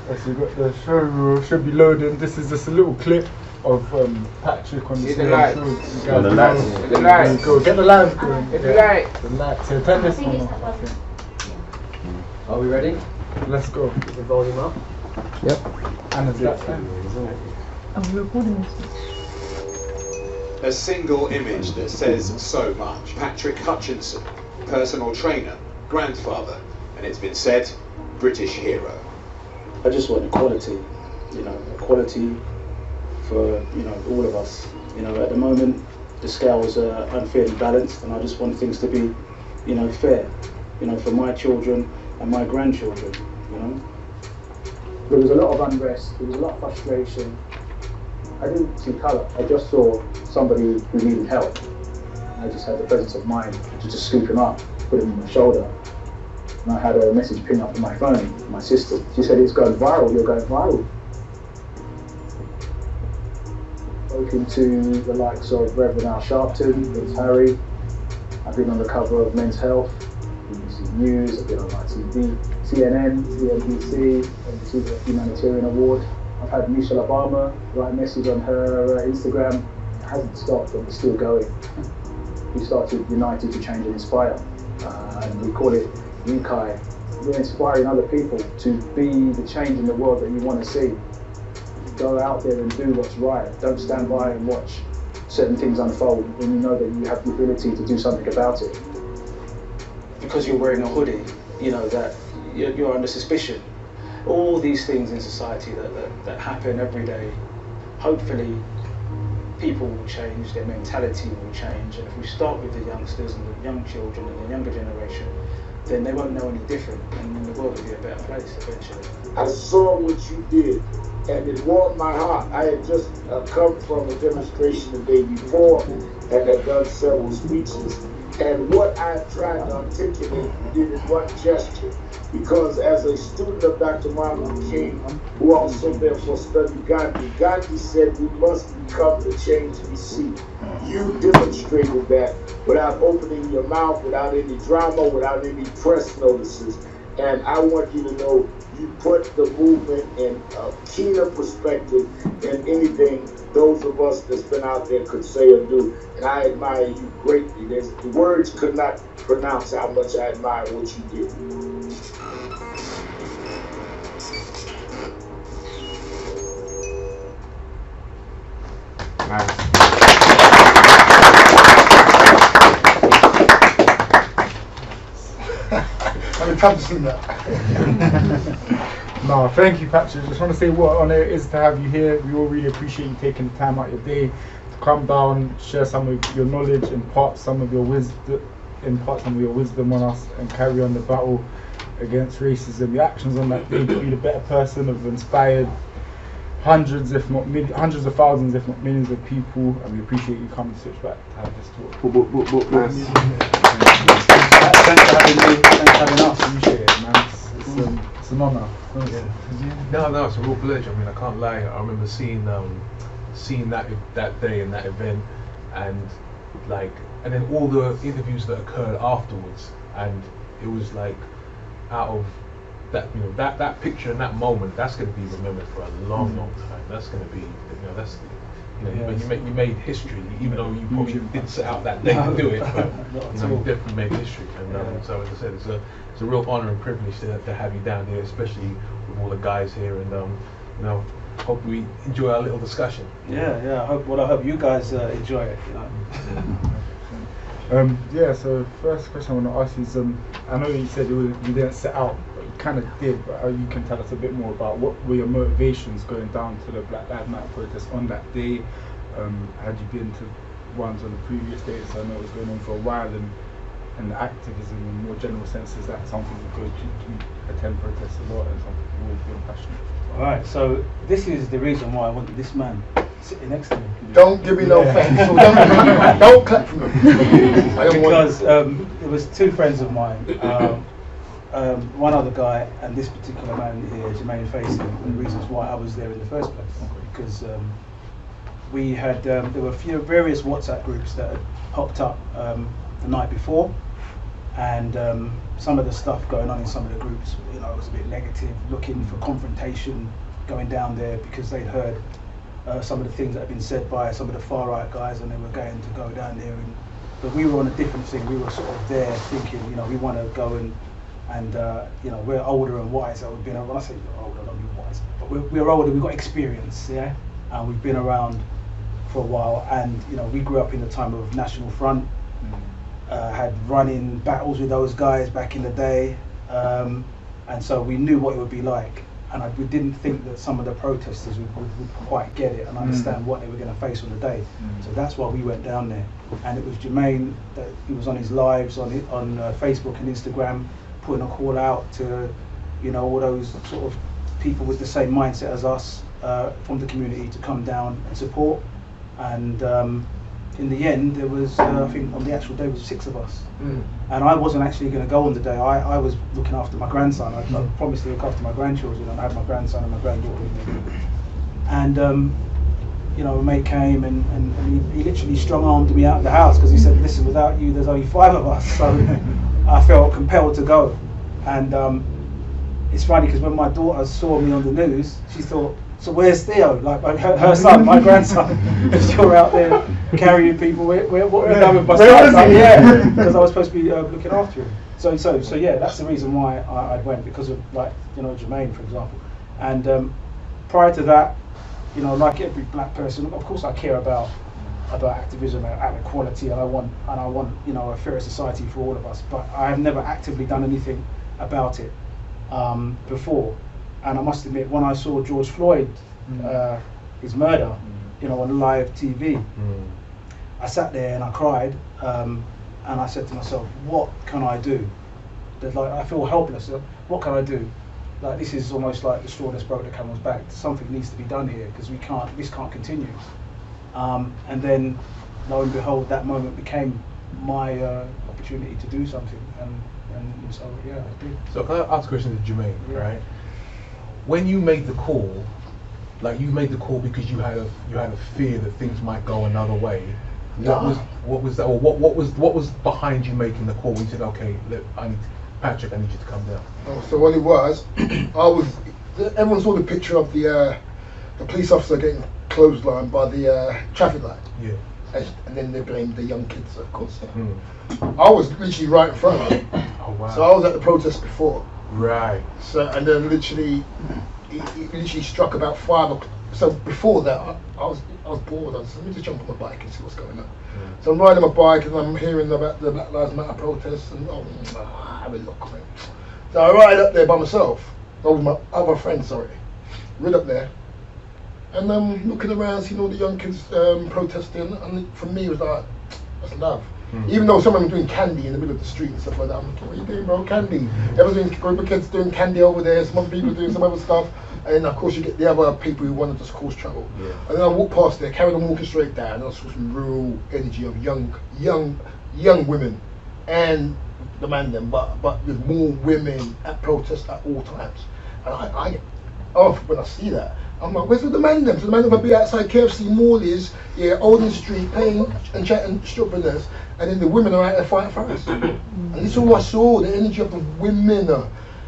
So you got the show should be loading. This is just a little clip of Patrick on the stage. The lights. The lights. Go get the lights going. Get the light. The lights. So turn this one off. Are we ready? Let's go. Is the volume up? Yep. And it's that time. I'm recording this. A single image that says so much. Patrick Hutchinson, personal trainer, grandfather, and it's been said, British hero. I just want equality, equality for, all of us. At the moment, the scales are unfairly balanced, and I just want things to be, fair, for my children and my grandchildren, There was a lot of unrest, there was a lot of frustration. I didn't see colour, I just saw somebody who needed help. I just had the presence of mind to just scoop him up, put him on my shoulder. And I had a message ping up on my phone, my sister. She said, "It's going viral, you're going viral." Spoken to the likes of Reverend Al Sharpton, Prince Harry. I've been on the cover of Men's Health, BBC News, I've been on ITV, CNN, CNBC, received a humanitarian award. I've had Michelle Obama write a message on her Instagram. It hasn't stopped, and it's still going. We started United to Change and Inspire, and we call it UCTAI. We're inspiring other people to be the change in the world that you want to see. Go out there and do what's right. Don't stand by and watch certain things unfold when you know that you have the ability to do something about it. Because you're wearing a hoodie, that you're under suspicion. All these things in society that happen every day, hopefully people will change, their mentality will change, and if we start with the youngsters and the young children and the younger generation, then they won't know any different, and then the world will be a better place eventually. I saw what you did, and it warmed my heart. I had just come from a demonstration the day before, and had done several speeches, and what I tried to articulate, you did in one gesture. Because as a student of Dr. Martin Luther King, who also therefore studied Gandhi, Gandhi said we must become the change we see. You demonstrated that without opening your mouth, without any drama, without any press notices. And I want you to know you put the movement in a keener perspective than anything those of us that's been out there could say or do. And I admire you greatly. The words could not pronounce how much I admire what you did. Nice. How many times have you seen that? No, thank you, Patrick. Just want to say what an honour it is to have you here. We all really appreciate you taking the time out of your day to come down, share some of your knowledge, impart some of your wisdom on us, and carry on the battle against racism. Your actions on that day to be the better person have inspired hundreds of thousands, if not millions of people, and we appreciate you coming to Switchback to have this talk. Thanks for having me. Thanks for having us. Appreciate it, man. It's an honour. No, it's a real pleasure. I mean, I can't lie. I remember seeing that day and that event, and then all the interviews that occurred afterwards, and it was like out of that, that picture and that moment, that's going to be remembered for a long time. That's going to be, you made history, even though you probably didn't set out that day to do it, but you definitely made history. And so, as I said, it's a real honour and privilege to have you down here, especially with all the guys here, and hope we enjoy our little discussion. Yeah. I hope you guys enjoy it. So first question I want to ask you is, I know you said you didn't set out, but you kind of did, but you can tell us a bit more about what were your motivations going down to the Black Lives Matter protest on that day. Had you been to ones on the previous days? So I know it was going on for a while, and the activism in more general sense, is that something you go to attend protests a lot and something you've always been passionate about? Alright, so this is the reason why I wanted this man sitting next to me. Don't give me no thanks. Don't clap for me. Because it was two friends of mine, one other guy, and this particular man here, Jermaine Facey, and the reasons why I was there in the first place. Because we had, there were various WhatsApp groups that had popped up the night before, and some of the stuff going on in some of the groups, you know, was a bit negative, looking for confrontation going down there because they'd heard some of the things that had been said by some of the far right guys, and they were going to go down there. But we were on a different thing. We were sort of there thinking, you know, we want to go and you know, we're older and wiser. We've been around. When I say we're older, I don't mean wiser, but we're older. We've got experience, yeah, and we've been around for a while. And you know, we grew up in the time of National Front. Had running battles with those guys back in the day, and so we knew what it would be like. And we didn't think that some of the protesters would quite get it and understand what they were going to face on the day. So that's why we went down there. And it was Jermaine that he was on his lives on Facebook and Instagram, putting a call out to, you know, all those sort of people with the same mindset as us from the community to come down and support. And in the end, there was, I think on the actual day, was 6 of us. And I wasn't actually going to go on the day. I was looking after my grandson. I promised to look after my grandchildren, and I had my grandson and my granddaughter with me. And you know, a mate came and he literally strong-armed me out of the house because he said, listen, without you, there's only 5 of us. So I felt compelled to go. And it's funny because when my daughter saw me on the news, she thought, so where's Theo? Like her son, my grandson, is still out there carrying people. What have we done with my son? Yeah, because I was supposed to be looking after him. So yeah, that's the reason why I went, because of, like, you know, Jermaine, for example. And prior to that, you know, like every black person, of course I care about activism and equality, and I want you know, a fairer society for all of us. But I have never actively done anything about it before. And I must admit, when I saw George Floyd, his murder, you know, on live TV, I sat there and I cried, and I said to myself, what can I do? Like, I feel helpless. What can I do? Like, this is almost like the straw that's broke the camel's back. Something needs to be done here because this can't continue. And then, lo and behold, that moment became my opportunity to do something, and so yeah, I did. So can I ask a question to Jermaine, right? When you made the call, like, you made the call because you had a fear that things might go another way. What was that? Or what was behind you making the call when you said, okay, Patrick, I need you to come down? Oh, so what it was, everyone saw the picture of the police officer getting clotheslined by the traffic light. Yeah. And then they blamed the young kids, of course. I was literally right in front of it. Oh wow. So I was at the protest before. Right. So, and then literally, he literally struck about 5 o'clock. So before that, I was bored. I was let me just jump on my bike and see what's going on. So I'm riding my bike and I'm hearing about the Black Lives Matter protests, and have a look, man. So I ride up there by myself, or with my other friend, sorry. Ride up there, and I'm looking around, seeing all the young kids protesting, and for me it was like, that's love. Even though someone was doing candy in the middle of the street and stuff like that, I'm like, what are you doing, bro? Candy. Everyone's group of kids doing candy over there, some other people doing some other stuff, and then of course you get the other people who want to just cause trouble. And then I walked past there, carried on walking straight down, and I saw some real energy of young women, and the man them, but there's more women at protests at all times. And I when I see that, I'm like, where's the man them? So the man them will be outside KFC, Morley's, Olden Street, playing and chatting, stripping us, and then the women are out there fighting for us. And this is all I saw, the energy of the women.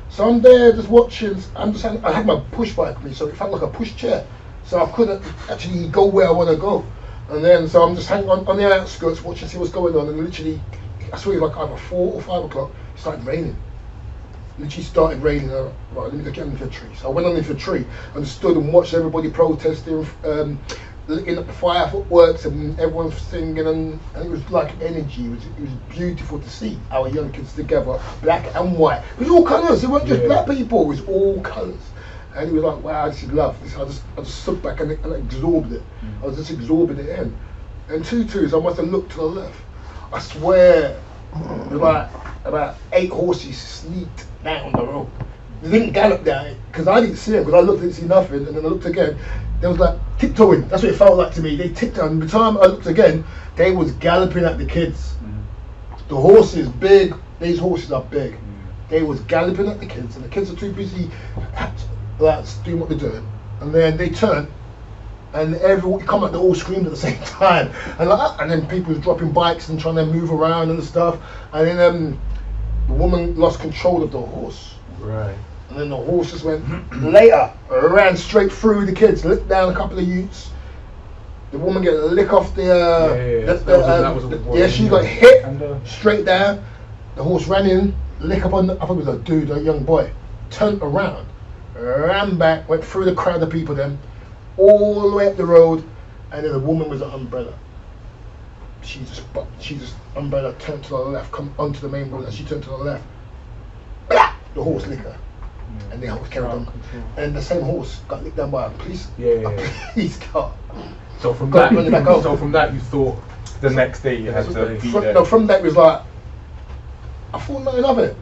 So I'm there just watching, I had my push bike with me, so it felt like a push chair. So I couldn't actually go where I want to go. And then, so I'm just hanging on the outskirts watching, see what's going on, and literally, I swear, like either 4 or 5 o'clock, it started raining. Literally started raining. Right, let me get underneath a tree. So I went underneath a tree and stood and watched everybody protesting, looking at the fireworks and everyone singing, and it was like energy. It was beautiful to see our young kids together, black and white. It was all colours. It wasn't just black people. It was all colours. And it was like, wow, this is love. I just stood back and absorbed it. I was just absorbing it in. And 2-2s, I must have looked to the left. I swear, there were about 8 horses sneaked down the road. They didn't gallop down, because I didn't see them, because I looked, didn't see nothing, and then I looked again, they was like tiptoeing. That's what it felt like to me. They tiptoed, and by the time I looked again, they was galloping at the kids. The horses, big, these horses are big. They was galloping at the kids, and the kids are too busy doing what they're doing. And then they turn, and everyone come out, they all screamed at the same time, and then people was dropping bikes and trying to move around and stuff, and then the woman lost control of the horse. Right. And then the horse just went later, ran straight through the kids, licked down a couple of youths. The woman get a lick off she got hit straight down. The horse ran in, lick up on I thought it was a dude, a young boy, turned around, ran back, went through the crowd of people then, all the way up the road, and then the woman with an umbrella. She just umbrella turned to the left, come onto the main road, and she turned to the left. Blah! The horse licked her. And the horse carried on. And the same horse got licked down by a police car. So from that you thought the next day you had to be there. No, from that it was like I thought nothing of it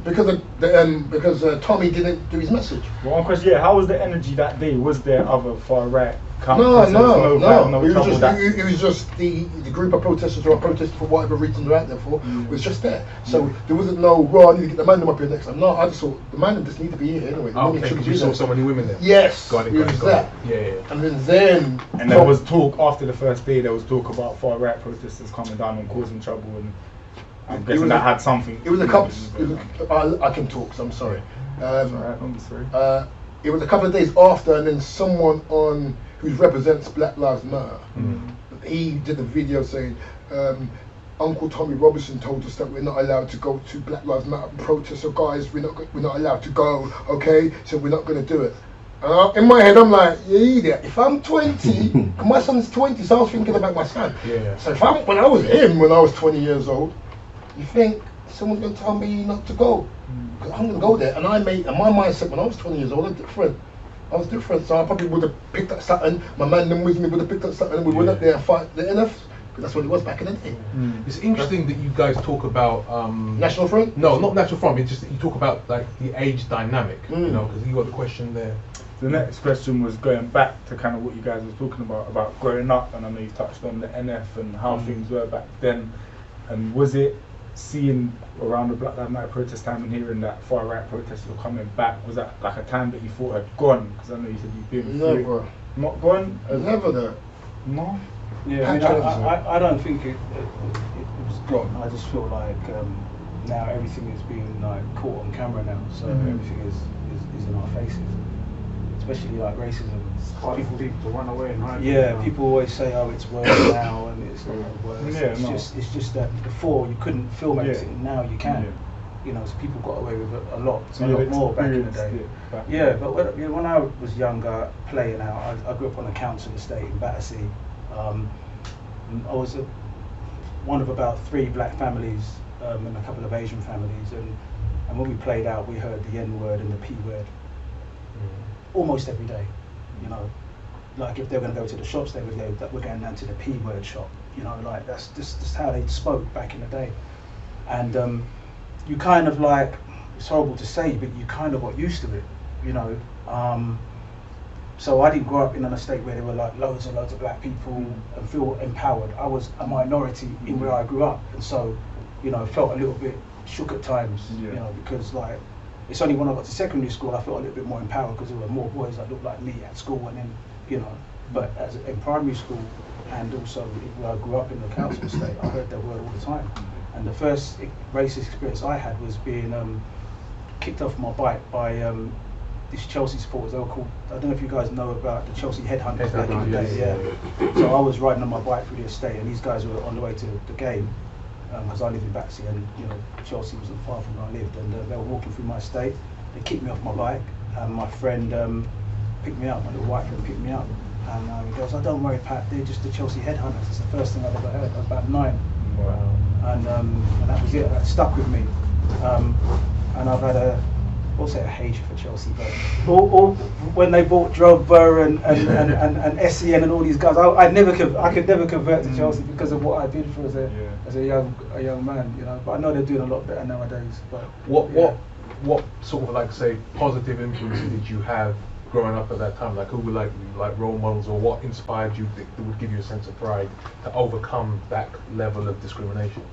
because Tommy didn't do his message. Well, one question, how was the energy that day? Was there other far right? No. It was just the group of protesters who are protesting for whatever reason they're out there for was just there. So there wasn't no, I need to get the man up here next time. No, I just thought the man just need to be here anyway. Because you saw so many women there. Yes, got it. Yeah. And then there was talk after the first day. There was talk about far right protesters coming down and causing trouble, and I'm guessing that had something. It was a couple. I can talk, so I'm sorry. It was a couple of days after, and then someone who represents Black Lives Matter, he did a video saying, Uncle Tommy Robinson told us that we're not allowed to go to Black Lives Matter protests, so guys, we're not allowed to go, okay? So we're not going to do it. In my head, I'm like, you idiot. If I'm 20, my son's 20, so I was thinking about my son. Yeah. So when I was 20 years old, you think someone's going to tell me not to go? Because I'm going to go there. And my mindset when I was 20 years old was different. So I probably would have picked up something. My man then with me would have picked up something, and we went up there and fight the NF. Because that's what it was back in the day. It's interesting that you guys talk about National Front. No, not National Front. It's just that you talk about like the age dynamic. You know, because you got the question there. The next question was going back to kind of what you guys were talking about growing up, and I know you touched on the NF and how things were back then. And was it seeing around the Black Lives Matter protest time and hearing that far right protests were coming back, was that like a time that you thought had gone? Because I know you said you've been never, not gone. Never that. No. Yeah, I don't think it was gone. I just feel like now everything is being like caught on camera now, so everything is in our faces. Especially like racism. It's hard for people to run away and hide. Yeah, people always say, "Oh, it's worse now," and it's not worse. Yeah, it's just that before you couldn't film everything. Now you can. Yeah. You know, so people got away with it a lot more back in the day. But when I was younger, playing out, I grew up on a council estate in Battersea. I was one of about 3 black families and a couple of Asian families, and when we played out, we heard the N word and the P word almost every day. You know, like if they were going to go to the shops, they would go, "We're going down to the P word shop." You know, like that's just how they spoke back in the day, and you kind of like, it's horrible to say, but you kind of got used to it. You know. So I didn't grow up in an estate where there were like loads and loads of black people and feel empowered. I was a minority in where I grew up, and so, you know, felt a little bit shook at times. You know, because like, it's only when I got to secondary school I felt a little bit more empowered because there were more boys that looked like me at school, and then, you know, but in primary school and also where I grew up in the council estate, I heard that word all the time. And the first racist experience I had was being kicked off my bike by these Chelsea supporters. They were called, I don't know if you guys know about the Chelsea headhunters back in the day. Yeah. So I was riding on my bike through the estate, and these guys were on the way to the game, because I live in Battersea, and you know, Chelsea wasn't far from where I lived, and they were walking through my estate. They kicked me off my bike, and my friend picked me up, my little white friend picked me up, and he goes, "Oh, don't worry, Pat, they're just the Chelsea headhunters." It's the first thing I've ever heard. I was about 9. Wow. And that was it. That stuck with me, and I've had also a hatred for Chelsea, but all when they bought Drogba and SEN and all these guys, I could never convert to Chelsea because of what I did for as a young man, you know. But I know they're doing a lot better nowadays. But what sort of like say positive influences did you have growing up at that time? Like who were like role models, or what inspired you that would give you a sense of pride to overcome that level of discrimination?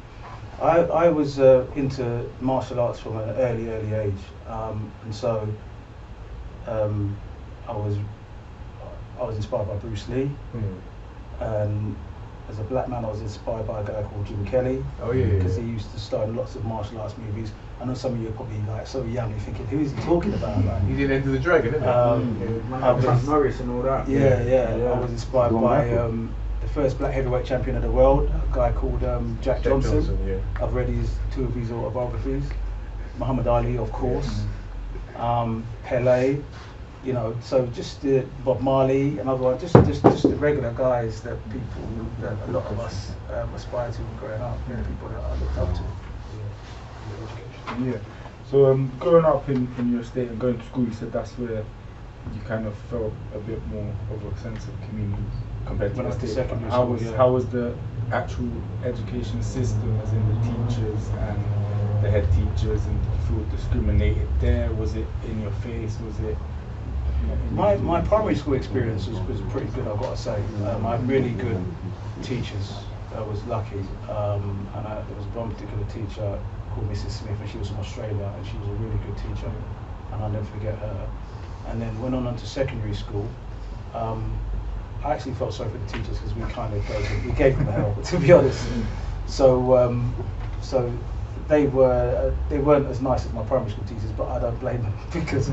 I was into martial arts from an early age, and so I was inspired by Bruce Lee, and as a black man I was inspired by a guy called Jim Kelly. Oh yeah, because he used to star in lots of martial arts movies, I know some of you are probably like so young, you're thinking, who is he talking about? Like, He did Enter the Dragon, didn't Chuck Norris and all that. Yeah. I was inspired by the first black heavyweight champion of the world, a guy called Jack Johnson. Yeah. I've read two of his autobiographies. Muhammad Ali, of course. Pele. You know, so just Bob Marley, another one, just the regular guys that a lot of us aspire to growing up, people that I looked up to. Yeah. So growing up in your state and going to school, you said that's where you kind of felt a bit more of a sense of community compared to When I the was state. secondary How school, was yeah. how was the actual education system, as in the teachers and the head teachers, and did you feel discriminated there? Was it in your face? Was it? My primary school experience was pretty good, I've got to say. I had really good teachers. I was lucky, and there was one particular teacher called Mrs. Smith, and she was from Australia, and she was a really good teacher, and I'll never forget her. And then went on to secondary school. I actually felt sorry for the teachers because we gave them hell, to be honest. So they weren't as nice as my primary school teachers, but I don't blame them because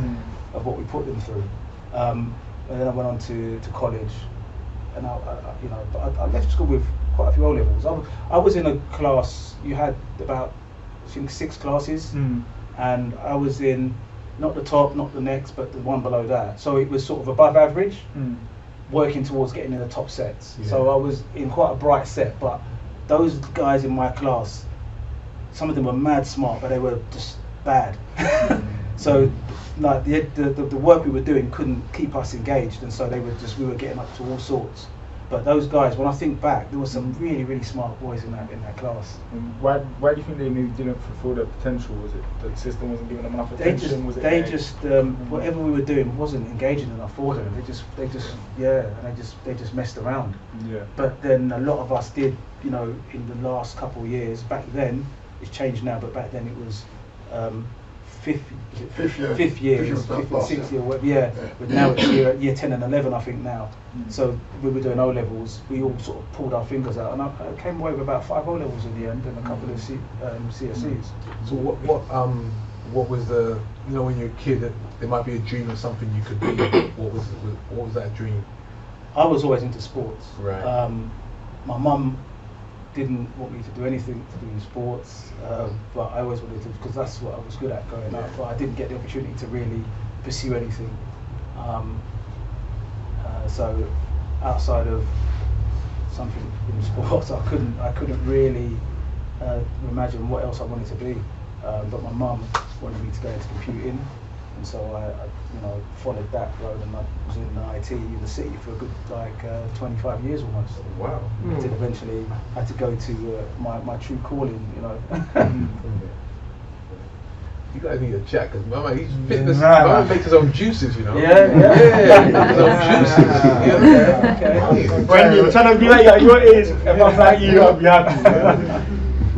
of what we put them through. And then I went on to college, and I left school with quite a few O levels. I was in a class. You had about, I think, 6 classes, and I was in not the top, not the next, but the one below that. So it was sort of above average, working towards getting in the top sets. Yeah. So I was in quite a bright set, but those guys in my class, some of them were mad smart, but they were just bad. So like the work we were doing couldn't keep us engaged, and so we were getting up to all sorts. But those guys, when I think back, there were some really, really smart boys in that class. Why do you think they maybe didn't fulfill their potential? Was it the system wasn't giving them enough attention? Whatever we were doing wasn't engaging enough for them. They just messed around. Yeah. But then a lot of us did, in the last couple of years. Back then, it's changed now, but back then it was fifth year, sixth year, but now it's year 10 and 11, I think now. So we were doing O levels, we all sort of pulled our fingers out, and I came away with about 5 O levels in the end and a couple of CSEs. So what was the, when you're a kid, that there might be a dream of something you could be. What was that dream? I was always into sports. Right. My mum didn't want me to do anything to do with sports, but I always wanted to, because that's what I was good at growing up, but I didn't get the opportunity to really pursue anything. So outside of something in sports, I couldn't really imagine what else I wanted to be. But my mum wanted me to go into computing, and so I followed that road, and I was in IT in the city for a good 25 years almost. Wow. Until eventually I had to go to my true calling, You guys need a chat, because Mama, he's fitness. Mama makes his own juices, Yeah. His own juices. Okay. When you're trying to be like at your age, if I'm like you, I'll be happy.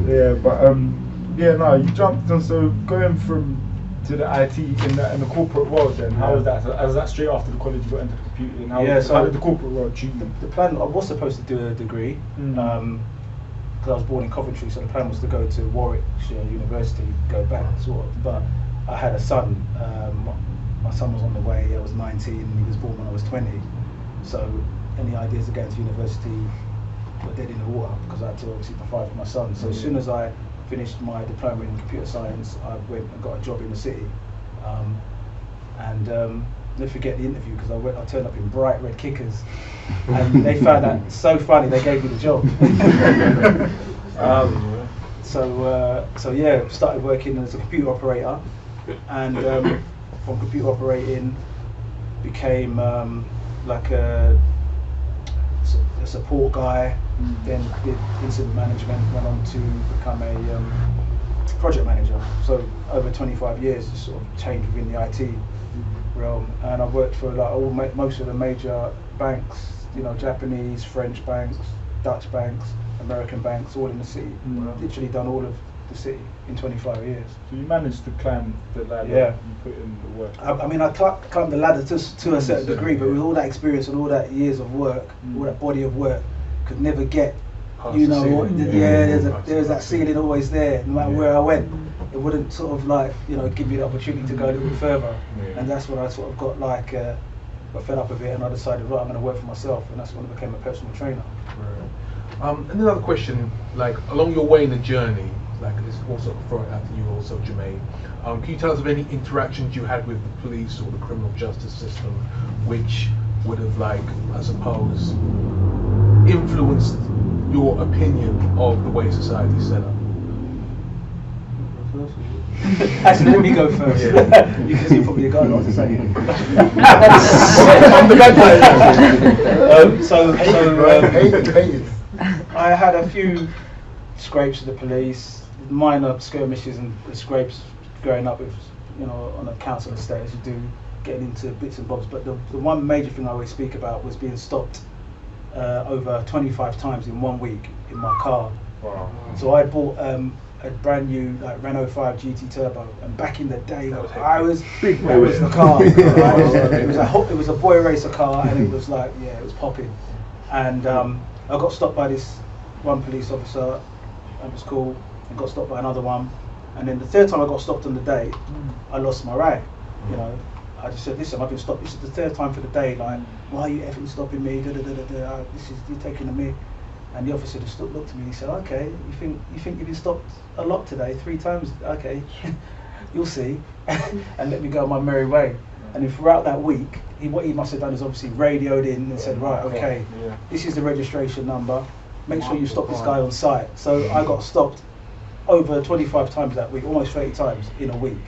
Yeah, but you jumped on, so going to the IT in the corporate world, then how was that? So, was that straight after the college you got into computing? How did the corporate world treat you? The plan, I was supposed to do a degree, because I was born in Coventry, so the plan was to go to Warwickshire University, go back sort of, but I had a son. My son was on the way. I was 19, he was born when I was 20, so any ideas of going to university were dead in the water, because I had to obviously provide for my son. So as soon as I finished my diploma in computer science, I went and got a job in the city, never forget the interview, because I turned up in bright red kickers, and they found that so funny, they gave me the job. Started working as a computer operator, and from computer operating became like a support guy, then did incident management, went on to become a project manager. So over 25 years, just sort of changed within the IT realm, and I've worked for most of the major banks, Japanese, French banks, Dutch banks, American banks, all in the city. Literally done all of the city in 25 years. So you managed to climb the ladder. Yeah. You put in the work. I climbed the ladder to a certain degree, but with all that experience and all that years of work, all that body of work, could never get past you the know what? ceiling. There's that ceiling always there. No matter where I went, it wouldn't sort of like give me the opportunity to go a little bit further. Yeah. And that's when I sort of got like got fed up with it, and I decided, right, I'm going to work for myself, and that's when I became a personal trainer. Right. And another question, like along your way in the journey, like this also throw it out to you also, Jermaine. Can you tell us of any interactions you had with the police or the criminal justice system, which would have, like, I suppose, influenced your opinion of the way society's set up? Actually, let me go first, because you've probably got a lot to say. I had a few scrapes with the police, minor skirmishes and scrapes growing up with, on a council estate, as you do, getting into bits and bobs. But the one major thing I always speak about was being stopped over 25 times in 1 week in my car. Wow. So I bought a brand new Renault 5 GT Turbo, and back in the day, I was big. That was the car. It was a boy racer car, and it was like, it was popping. And I got stopped by this one police officer. That was cool. And got stopped by another one. And then the third time I got stopped on the day, I lost my rag. I just said, listen, I've been stopped. This is the third time for the day. Like, why are you effing stopping me? You're taking the mick. And the officer just looked at me and he said, okay, you think you've been stopped a lot today, 3 times? Okay, you'll see. And let me go my merry way. And then throughout that week, what he must have done is obviously radioed in and said, right, okay, this is the registration number. Make sure you stop this guy on site. So I got stopped over 25 times that week, almost 30 times in a week.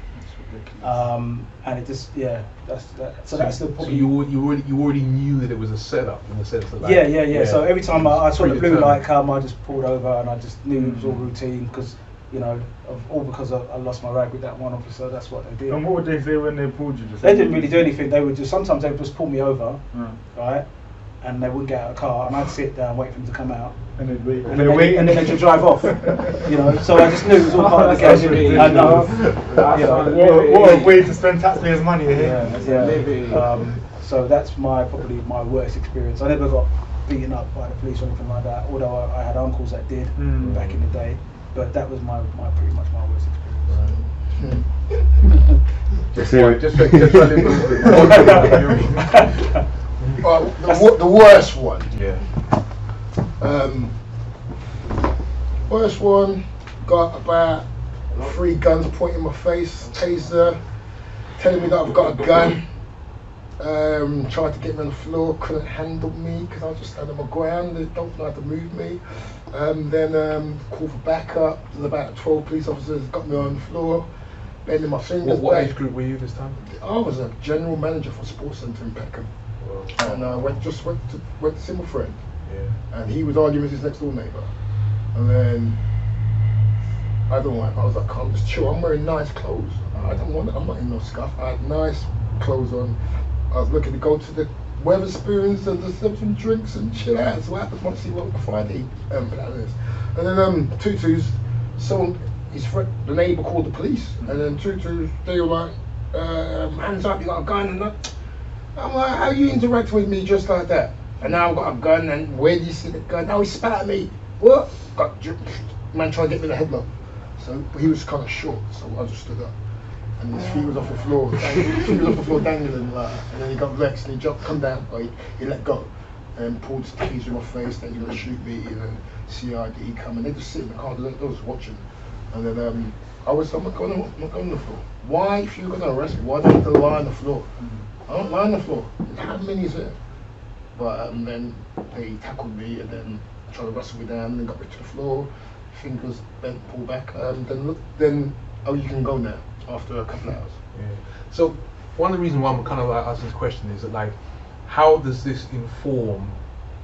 And it just, that's that. So that's the problem. So you already knew that it was a setup in the sense that, like, yeah. So every time I saw the blue light come, I just pulled over, and I just knew it was all routine, because because I lost my rag with that one officer. That's what they did. And what would they say when they pulled you? They didn't really do anything. They would sometimes they would just pull me over, right, and they wouldn't get out of the car, and I'd sit there and wait for them to come out. And they'd wait. And then they just drive off. So I just knew it was all part of the game. I know. What a way to spend taxpayers' money. So that's probably my worst experience. I never got beaten up by the police or anything like that, although I had uncles that did back in the day. But that was my pretty much my worst experience. Just a little bit. The worst one. Yeah. Worst one, got about 3 guns pointing in my face, taser, telling me that I've got a gun, tried to get me on the floor, couldn't handle me because I was just standing on my ground, they don't know how to move me. Then call for backup, there's about 12 police officers got me on the floor, bending my fingers. What age group were you this time? I was a general manager for a sports centre in Peckham. Wow. And I went to see my friend. And he was arguing with his next door neighbour. And then I don't want. I was like, I'm just chill. I'm wearing nice clothes. I don't want. I'm not in no scuff. I had nice clothes on. I was looking to go to the Weatherspoons and just have some drinks and chill out. So I happened to see what Friday plan is. And then Tutu's, the neighbour called the police, and then Tutu's, they were like, hands up, you got a gun and that. I'm like, how you interacting with me just like that? And now I've got a gun, and where do you see the gun? Now he spat at me. What? Man trying to get me in the headlock. So he was kind of short, so I just stood up. And his feet was off the floor, dangling like that. And then he got vexed and he jumped, come down, he let go. And pulled his taser in my face, then he's gonna shoot me, and then CID come, and they just sit in the car, they was watching. And then I'm not going on the floor. Why, if you're gonna arrest me, why do you have to lie on the floor? I don't lie on the floor. How many is it? But then they tackled me and then tried to wrestle me down and then got me to the floor, fingers bent, pulled back. Then you can go now after a couple of hours. Yeah. So one of the reasons why I'm kind of like asking this question is that, like, how does this inform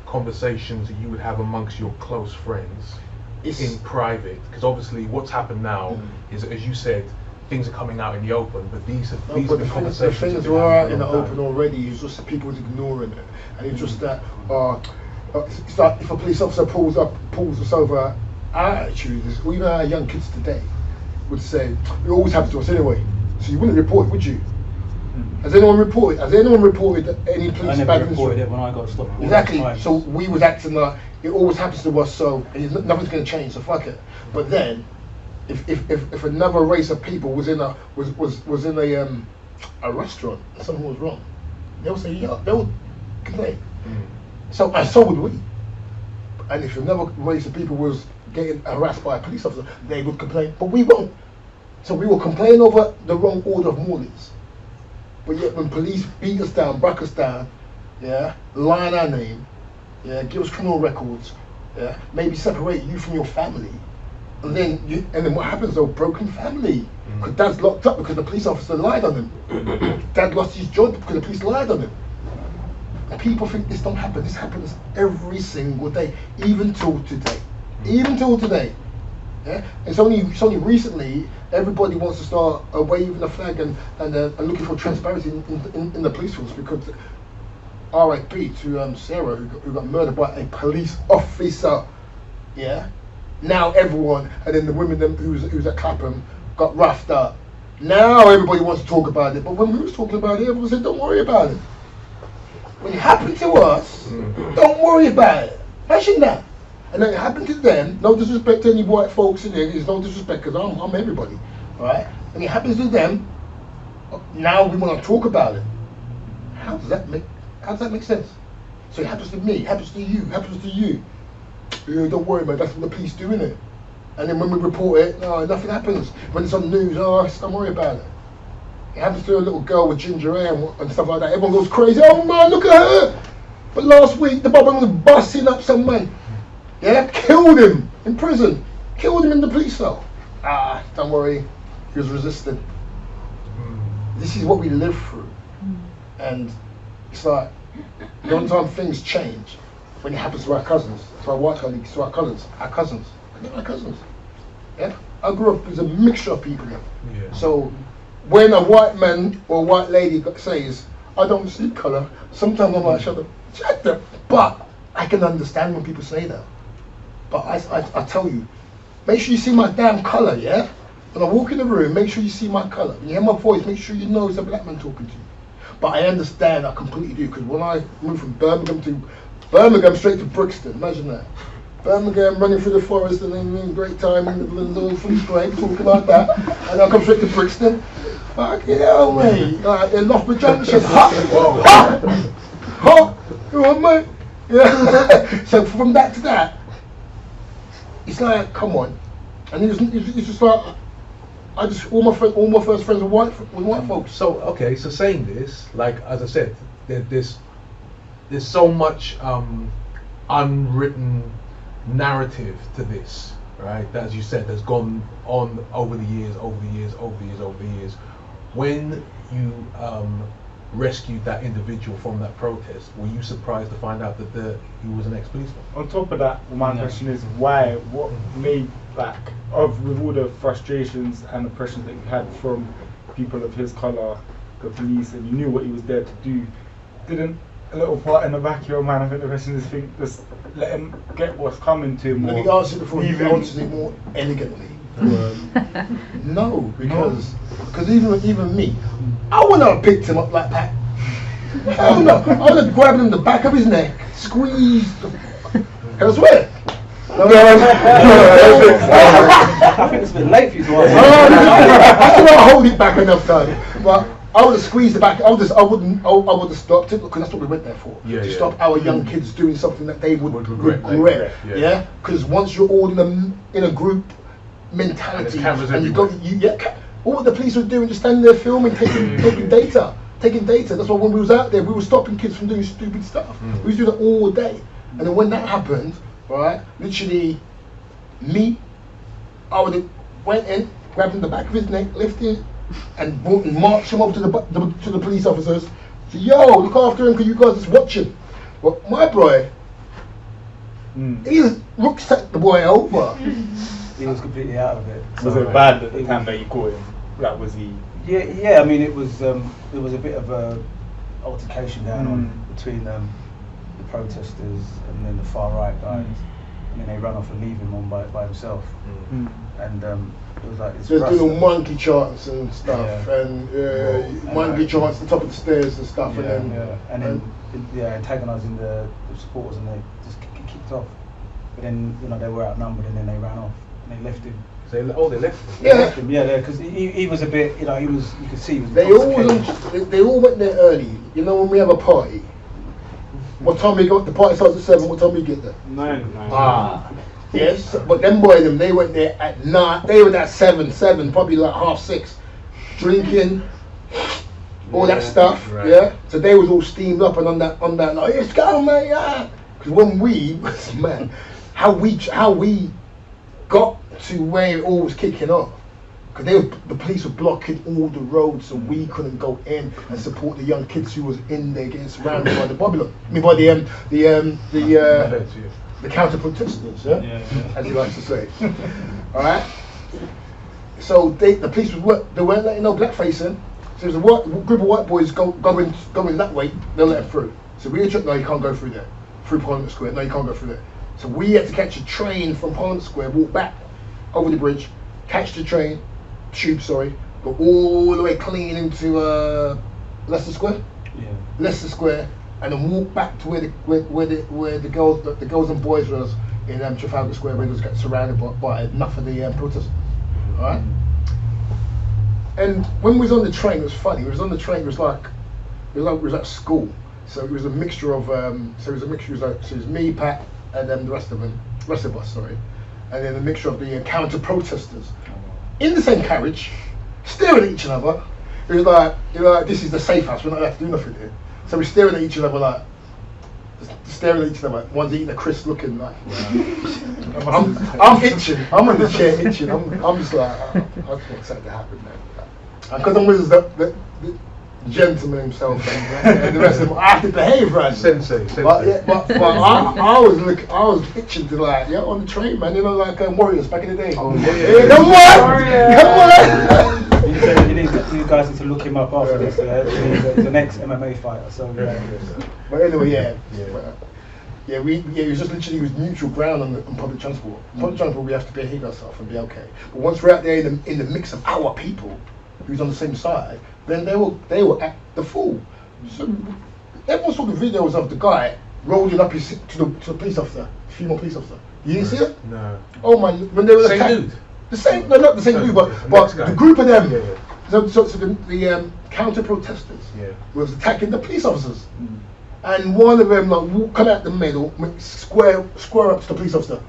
conversations that you would have amongst your close friends in private? Because obviously what's happened now is, as you said, things are coming out in the open, but these are the conversations. The things were out in the open already. It's just that people was ignoring it, and it's just that it's like if a police officer pulls us over, our attitude is, or even our young kids today would say, it always happens to us anyway. So you wouldn't report it, would you? Has anyone reported? Has anyone reported any police? I never reported it when I got stopped. Exactly. So we was acting like it always happens to us. So nothing's going to change. So fuck it. But then, if another race of people was in a restaurant and something was wrong, they would say they would complain. So would we. And if another race of people was getting harassed by a police officer, they would complain. But we won't. So we will complain over the wrong order of mornings. But yet when police beat us down, brack us down, yeah, lie on our name, yeah, give us criminal records, yeah, maybe separate you from your family, and then what happens though? Broken family. Because dad's locked up because the police officer lied on him. Dad lost his job because the police lied on him. And people think this don't happen. This happens every single day, even till today. Even till today. Yeah? It's only recently everybody wants to start waving the flag and looking for transparency in the police force, because R.I.P. to Sarah who got murdered by a police officer. Yeah. Now everyone, and then the women who's at Clapham got roughed up. Now everybody wants to talk about it, but when we was talking about it, everyone said don't worry about it. When it happened to us, don't worry about it. Imagine that. And then it happened to them. No disrespect to any white folks in there. There's no disrespect because I'm everybody, all right? And it happens to them. Now we want to talk about it. How does that make sense? So it happens to me. It happens to you. It happens to you. Yeah, don't worry, man. That's what the police do, innit? And then when we report it, no, nothing happens. When it's on the news, don't worry about it. It happens to a little girl with ginger hair and stuff like that. Everyone goes crazy. Oh man, look at her! But last week, the Bob was busting up some man. Yeah, killed him in prison. Killed him in the police cell. Don't worry, he was resisting. This is what we live through. And it's like, the only time things change, when it happens to our cousins, to our white colleagues, to our cousins. Yeah, I grew up as a mixture of people. Yeah. So when a white man or white lady says, I don't see colour, sometimes I'm like, shut up. But I can understand when people say that. But I tell you, make sure you see my damn colour, yeah? When I walk in the room, make sure you see my colour. When you hear my voice, make sure you know it's a black man talking to you. But I understand, I completely do, because when I moved from Birmingham straight to Brixton, imagine that. Birmingham, running through the forest and then great time in the Midlands, fully great, talking like that. And I come straight to Brixton. Fucking hell, mate. Like, in Loughborough Junction. Hot! You know what, mate? Yeah. So from that to that, it's like, come on. And it's just like, all my first friends were white folks. So, okay, so saying this, like, as I said, there's so much unwritten narrative to this, right? That, as you said, has gone on over the years. When you rescued that individual from that protest, were you surprised to find out that he was an ex-policeman? On top of that, my question is why? What made, like, with all the frustrations and oppressions that you had from people of his colour, the police, and you knew what he was there to do, didn't a little part in the back of your mind, I think the question is, just let him get what's coming to him? Let me answer before he answers it more elegantly. No, because even me, I wouldn't have picked him up like that. Hell no, I would have grabbed him the back of his neck, squeezed. I swear. I think it's a bit late for you to answer. I still don't hold it back enough time, but I would have squeezed the back. I would have stopped it, because that's what we went there for. To stop our young kids doing something that they would regret. Yeah, because once you're all in a group mentality, and you got all the police were doing, just standing there filming, taking data. That's why when we was out there, we were stopping kids from doing stupid stuff. We was doing it all day, and then when that happened, right, literally, I would have went in, grabbed him the back of his neck, lifted, and marched him up to the police officers. Said, yo, look after him because you guys is watching. Well, my boy, he rucksacked the boy over. He was completely out of it. Was it bad at the time that you caught him? Like, was he? Yeah. I mean, it was a bit of a altercation going on between the protesters and then the far right guys. and then they run off and leave him on by himself. And it was like it's Just rough. doing monkey charts and stuff, and monkey charts on top of the stairs and stuff, and then antagonising the supporters, and they just kicked off. But then they were outnumbered, and then they ran off and they left him. They left him. They left him, because he was a bit, you could see he was. They all went there early. You know, when we have a party, what time we got? The party starts at 7. What time we get there? 9. Yes, but them boys, they went there at 9. They were at 7, probably like 5:30, drinking, all that stuff. Right. Yeah, so they was all steamed up and on that like, let's go, man, yeah. Because when we man, how we got to where it all was kicking off, because the police were blocking all the roads, so we couldn't go in and support the young kids who was in there getting surrounded by the Babylon. I mean, by the counter protesters, as he likes to say. All right. So the police they weren't letting no blackface in. So there's a group of white boys going that way. They'll let them through. So we no, you can't go through there. Through Parliament Square. No, you can't go through there. So we had to catch a train from Parliament Square, walk back over the bridge, catch the tube, go all the way clean into Leicester Square. Leicester Square. And then walk back to where the girls and boys was in Trafalgar Square, where they got surrounded by enough of the protesters. All right. And when we was on the train, it was funny. We was on the train. It was like at school. So it was a mixture of so it was me, Pat, and then the rest of us, sorry. And then a mixture of the counter protesters in the same carriage, staring at each other. It was like, this is the safe house. We're not allowed to do nothing here. So we're staring at each other like, one's eating a crisp looking like. I'm itching. I'm on the chair itching. I'm just like, I just want something to happen now. Because I'm with the gentleman himself and the rest of them, I have to behave, right? Sensei. But I was itching to on the train, man. Like Warriors back in the day. Come on! You guys need to look him up after this. He's an ex-MMA fighter. So But anyway, it was just literally neutral ground on public transport. Public transport, we have to behave ourselves and be okay. But once we're out there in the mix of our people, who's on the same side, then they will act the fool. So everyone saw the videos of the guy rolling up his to the police officer, female police officer. You didn't see it? No. Oh man, when they were same dude. The same, no, not the same dude, but the group of them. So the counter protesters was attacking the police officers, and one of them come out the middle, square up to the police officer,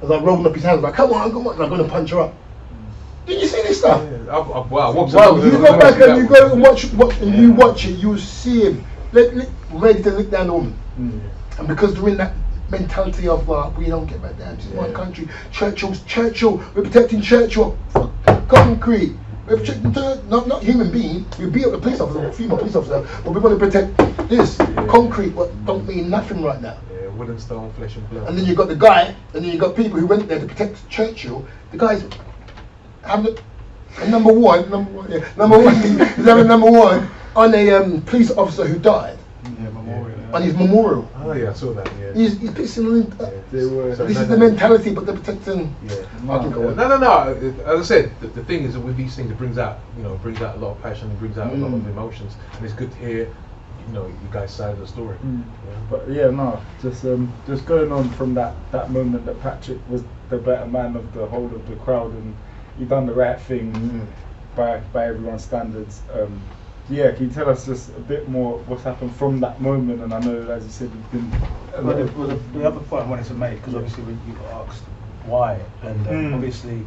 and rolling up his hands like, come on, and I'm going to punch her up. Did you see this stuff? Wow, you go back and you go and watch it, you'll see him ready to lick down the woman. And because they're in that mentality of we don't get back down, this is my country. Churchill, we're protecting Churchill. Concrete. We're protecting not human being. We beat up the police officer, female police officer, but we want to protect this. Concrete, what don't mean nothing right now. Wood and stone, flesh and blood. And then you got the guy, and then you got people who went there to protect Churchill. The guy's having number one, he's having number one on a police officer who died. On his memorial. Oh yeah, I saw that. Yeah. He's pissing on. This is the mentality, but they're protecting. No. As I said, the thing is that with these things, it brings out a lot of passion, it brings out a lot of emotions, and it's good to hear, you guys' side of the story. But just going on from that moment that Patrick was the better man of the whole of the crowd, and he done the right thing by everyone's standards. Can you tell us just a bit more what's happened from that moment? And I know, as you said, you've been. The other point I wanted to make, because obviously you got asked why, and obviously,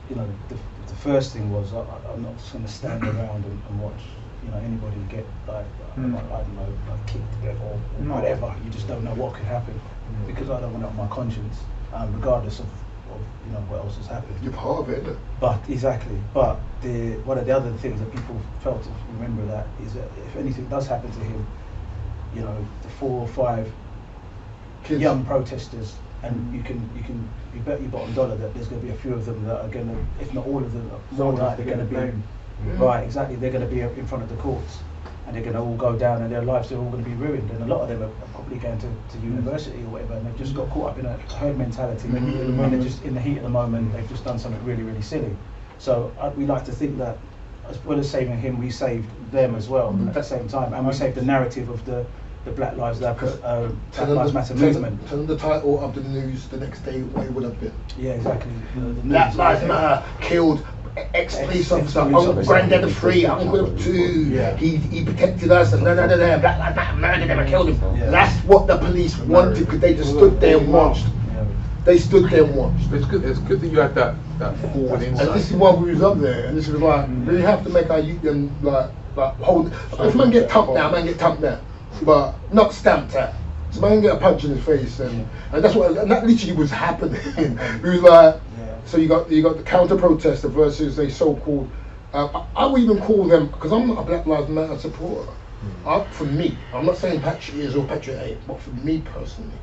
the first thing was I'm not just going to stand around and watch, anybody get I don't know, kicked or whatever. You just don't know what could happen, because I don't want it on my conscience, regardless of what else has happened. You're part of it. But exactly. But one of the other things that people felt to remember that is that if anything does happen to him, the 4 or 5 kids, young protesters, and you bet your bottom dollar that there's going to be a few of them that are going to, if not all of them, more likely going to be right. Exactly. They're going to be in front of the courts, and they're going to all go down, and their lives are all going to be ruined. And a lot of them are probably going to university or whatever, and they've just got caught up in a herd mentality, and they're just in the heat of the moment. They've just done something really, really silly. So we like to think that, as well as saving him, we saved them as well at the same time, and we saved the narrative of the Black Lives Matter movement. Tell them the title of the news the next day what it would have been. Yeah, exactly. Black Lives Matter killed ex-police officer, granddad of 3, uncle of 2. Yeah. He protected us, and Black Lives Matter murdered him and killed him. Yeah. That's what the police wanted, because they just stood there and watched. They stood there and watched. It's good that you had that forward insight. And this is why we was up there, and this was like, we have to make our youth them like hold. If man get thumped down, man get thumped down, but not stamped at. So man get a punch in his face, and that's what, and that literally was happening. We was like, so you got the counter protester versus a so-called. I would even call them, because I'm not a Black Lives Matter supporter. For me, I'm not saying Patrick is or Patrick ain't, but for me personally,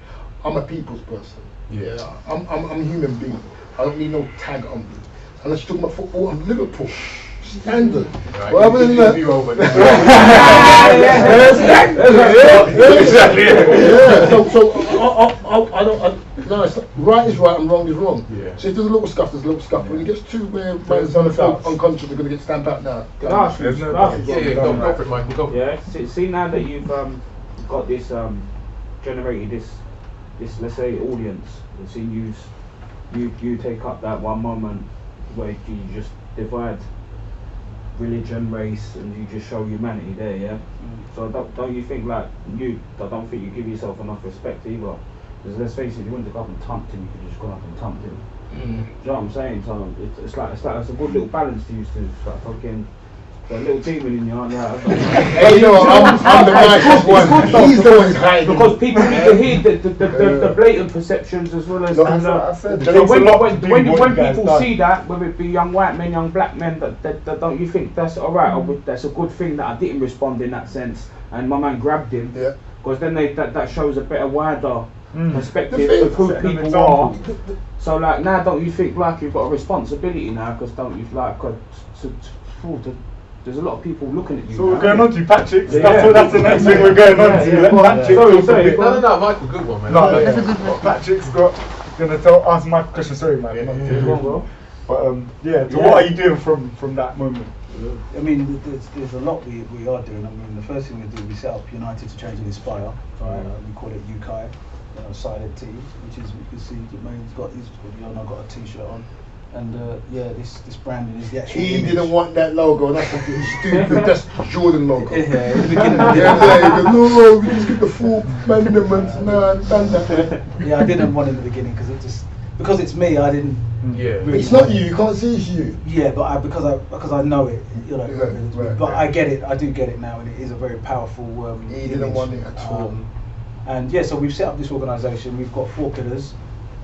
I'm a people's person. Yeah, I'm a human being. I don't need no tag on me. Unless you're talking about football, I'm Liverpool. Standard. Right, But other than that, you over exactly. Yeah. So I don't. No, it's right is right and wrong is wrong. Yeah. So if there's a little scuff, there's a little scuff. When it gets too where man's on the field unconscious, they're going to get stamped out now. Go for it, Michael. Go for it. Yeah. See now that you've got this generated this let's say audience, and seen you take up that one moment where you just divide religion, race, and you just show humanity there, yeah. So don't you think I don't think you give yourself enough respect either? Because let's face it, you wouldn't have gone up and thumped him, you could just gone up and thumped him. Do you know what I'm saying? So it's like it's a good little balance to use to. It's like fucking. A little demon in you, aren't you? Hey, no, I'm the nicest one. He's the one who's hiding. Because people need to hear the blatant perceptions as well as. That's what I said. So when people see that, whether it be young white men, young black men, that don't you think that's alright? Or that's a good thing that I didn't respond in that sense, and my man grabbed him. Yeah. Because then that shows a better, wider perspective of who people are. So like now, don't you think like you've got a responsibility now? Because don't you like there's a lot of people looking at you. So we're going on to Patrick. That's the next thing we're going on to. Patrick. No, Michael, good one, man. That's a good one. Patrick's going to ask my question. Sorry, man. But what are you doing from that moment? I mean, there's a lot we are doing. I mean, the first thing we do, we set up United to Change and Inspire. Right? We call it UCTAI, silent T, which is, you can see the man's got his, I've got a T-shirt on. And this branding is the actual He image. didn't want that logo. That's stupid. That's Jordan logo. In the beginning, no, we just get the full mandaments. Yeah, I didn't want in the beginning because it's me. I didn't. Yeah. Really it's not you. You can't see it's you. Yeah, but because I know it. Right, but I get it. I do get it now, and it is a very powerful. He didn't want it at all. And so we've set up this organisation. We've got 4 pillars: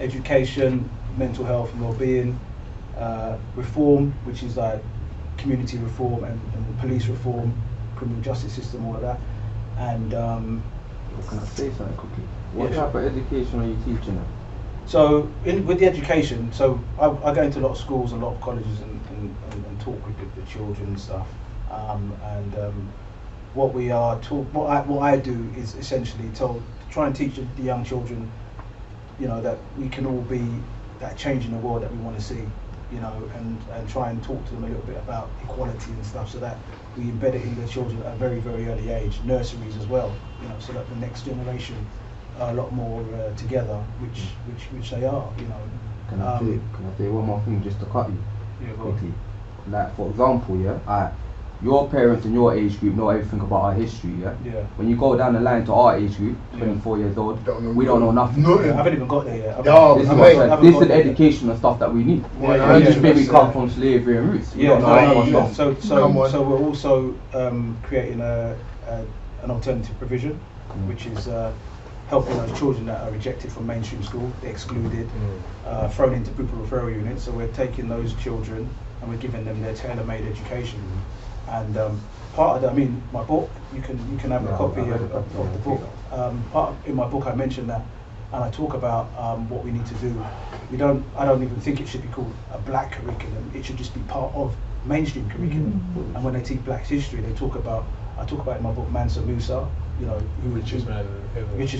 education, mental health and well-being, reform, which is like community reform and police reform, criminal justice system, all of that. And can I say something quickly? What type of education are you teaching them? So with the education, so I go into a lot of schools, a lot of colleges, and talk with the children and stuff. What I do is essentially try and teach the young children, that we can all be that change in the world that we want to see, and try and talk to them a little bit about equality and stuff, so that we embed it in the children at a very, very early age, nurseries as well, so that the next generation are a lot more together, which they are, Can I say one more thing just to cut you? Yeah, quickly. Like for example, your parents in your age group know everything about our history, yeah? When you go down the line to our age group, 24 years old, we don't know nothing. I haven't even got there yet. This is the educational stuff that we need. We just maybe come from slavery and roots. So we're also creating an alternative provision, which is helping those children that are rejected from mainstream school, they're excluded, thrown into pupil referral units. So we're taking those children and we're giving them their tailor-made education. And part of that, my book, you can have a copy of the book. In my book I mentioned that, and I talk about what we need to do. I don't even think it should be called a black curriculum. It should just be part of mainstream curriculum. And when they teach Black history, they talk about I talk about in my book Mansa Musa, you know, richest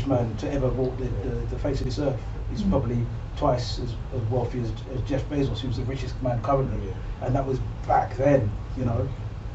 man to ever walk the face of this earth. He's probably twice as wealthy as Jeff Bezos, who's the richest man currently, and that was back then, you know.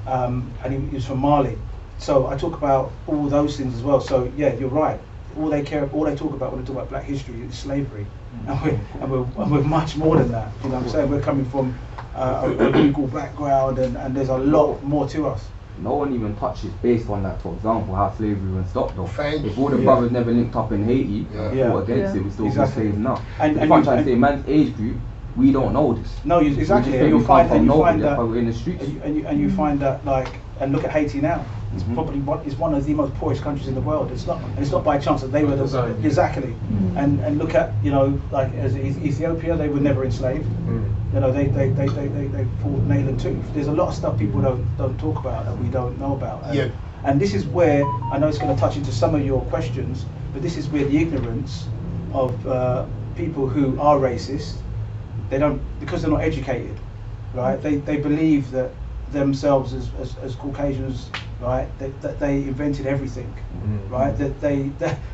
And he was from Mali. So I talk about all those things as well. So yeah, you're right. All they talk about when they talk about black history is slavery, and we're much more than that. You know what I'm saying? We're coming from a legal background, and there's a lot more to us. No one even touches based on that. For example, how slavery was stopped though. If all the Yeah. brothers never linked up in Haiti, Yeah. fought against it, we still be slaves now. And if I'm trying to say man's age group, we don't know this. No, exactly. We And just you'll find that we're in the streets. and you find that, like, and look at Haiti now. It's probably one of the most poorest countries in the world. It's not by chance that they were exactly. And look at, you know, like as Ethiopia, they were never enslaved. You know, they fought nail and tooth. There's a lot of stuff people don't talk about that we don't know about. And this is where I know it's going to touch into some of your questions, but this is where the ignorance of people who are racist, because they're not educated, right? They believe that themselves as Caucasians, right, that they invented everything, right?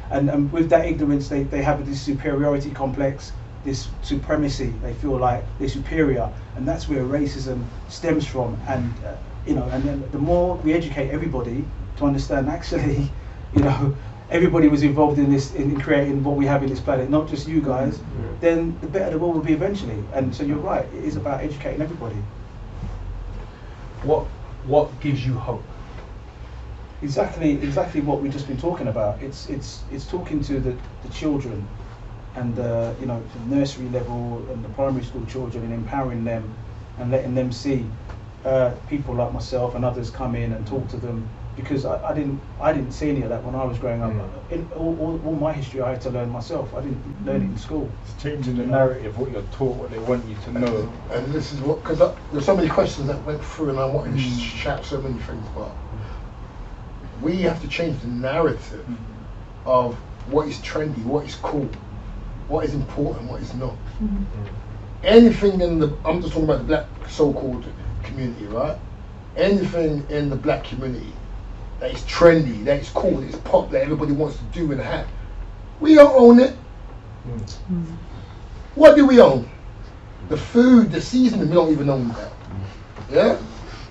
And with that ignorance, they have this superiority complex, this supremacy. They feel like they're superior, and that's where racism stems from. And you know, and then the more we educate everybody to understand, actually, you know, everybody was involved in this, in creating what we have in this planet, not just you guys, then the better the world will be eventually. And so you're right, it is about educating everybody. What gives you hope? Exactly what we've just been talking about. It's talking to the children, and you know, the nursery level and the primary school children, and empowering them and letting them see people like myself and others come in and talk to them, because I didn't see any of that when I was growing up. In all my history I had to learn myself. I didn't learn it in school. It's changing the narrative, what you're taught, what they want you to know. And this is what, because there's so many questions that went through, and I wanted to shout so many things, but we have to change the narrative of what is trendy, what is cool, what is important, what is not. Anything I'm just talking about the black so-called community, right? Anything in the black community that is trendy, that is cool, that is pop, that everybody wants to do and have, we don't own it. What do we own? The food, the seasoning, we don't even own that. Yeah?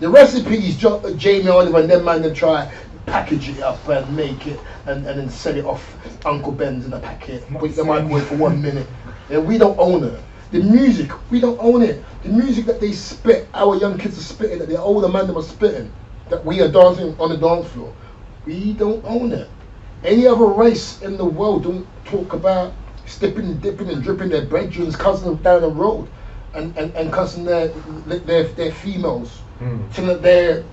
The recipes, Jamie Oliver and them man can try package it up and make it and then sell it off Uncle Ben's in a packet, put it in the microwave for 1 minute. Yeah, we don't own it. The music, we don't own it. The music that they spit, our young kids are spitting, that the older man them are spitting, that we are dancing on the dance floor, we don't own it. Any other race in the world don't talk about stepping, dipping and dripping their bedrooms, cussing them down the road and cussing their females, till their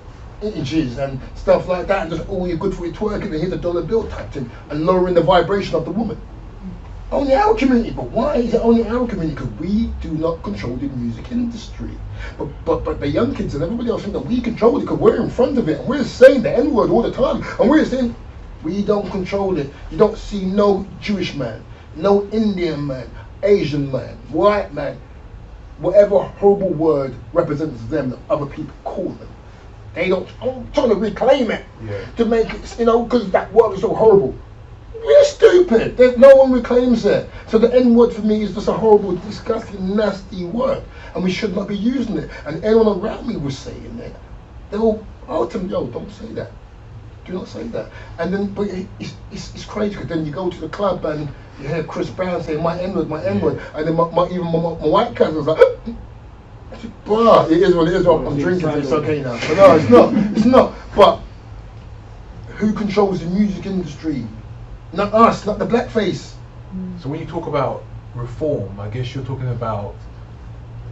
images and stuff like that, and just, oh, you're good for your twerking, and here's a dollar bill type thing, and lowering the vibration of the woman. Only our community. But why is it only our community? Because we do not control the music industry. But the young kids and everybody else think that we control it because we're in front of it and we're saying the N-word all the time, and we're saying we don't control it. You don't see no Jewish man, no Indian man, Asian man, white man, whatever horrible word represents them that other people call them. They don't. I'm trying to reclaim it to make it, you know, because that word is so horrible. We're stupid. No one reclaims it. So the N-word for me is just a horrible, disgusting, nasty word, and we should not be using it. And anyone around me was saying it. They all, tell me, yo, don't say that. Do not say that. And then, but it's crazy because then you go to the club and you hear Chris Brown say my N-word, and then my white cousins like, bruh, it is what it is. I'm drinking, so it's okay now. But no, it's not. It's not. But who controls the music industry? Not us, not the blackface. So when you talk about reform, I guess you're talking about,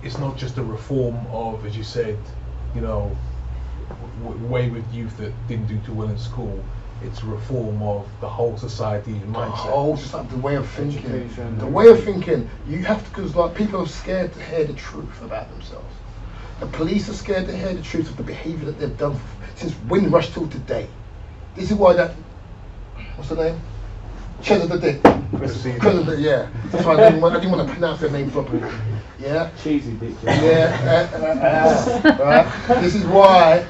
it's not just a reform of, as you said, you know, way with youth that didn't do too well in school. It's a reform of the whole society mindset. The whole society, the way of thinking. Education. The way of thinking. You have to, because like people are scared to hear the truth about themselves. The police are scared to hear the truth of the behaviour that they've done since Windrush till today. This is why that, what's the name? President, yeah. That's why I didn't want to pronounce her name properly. Yeah. Cheesy bitch. Yeah. Right. This is why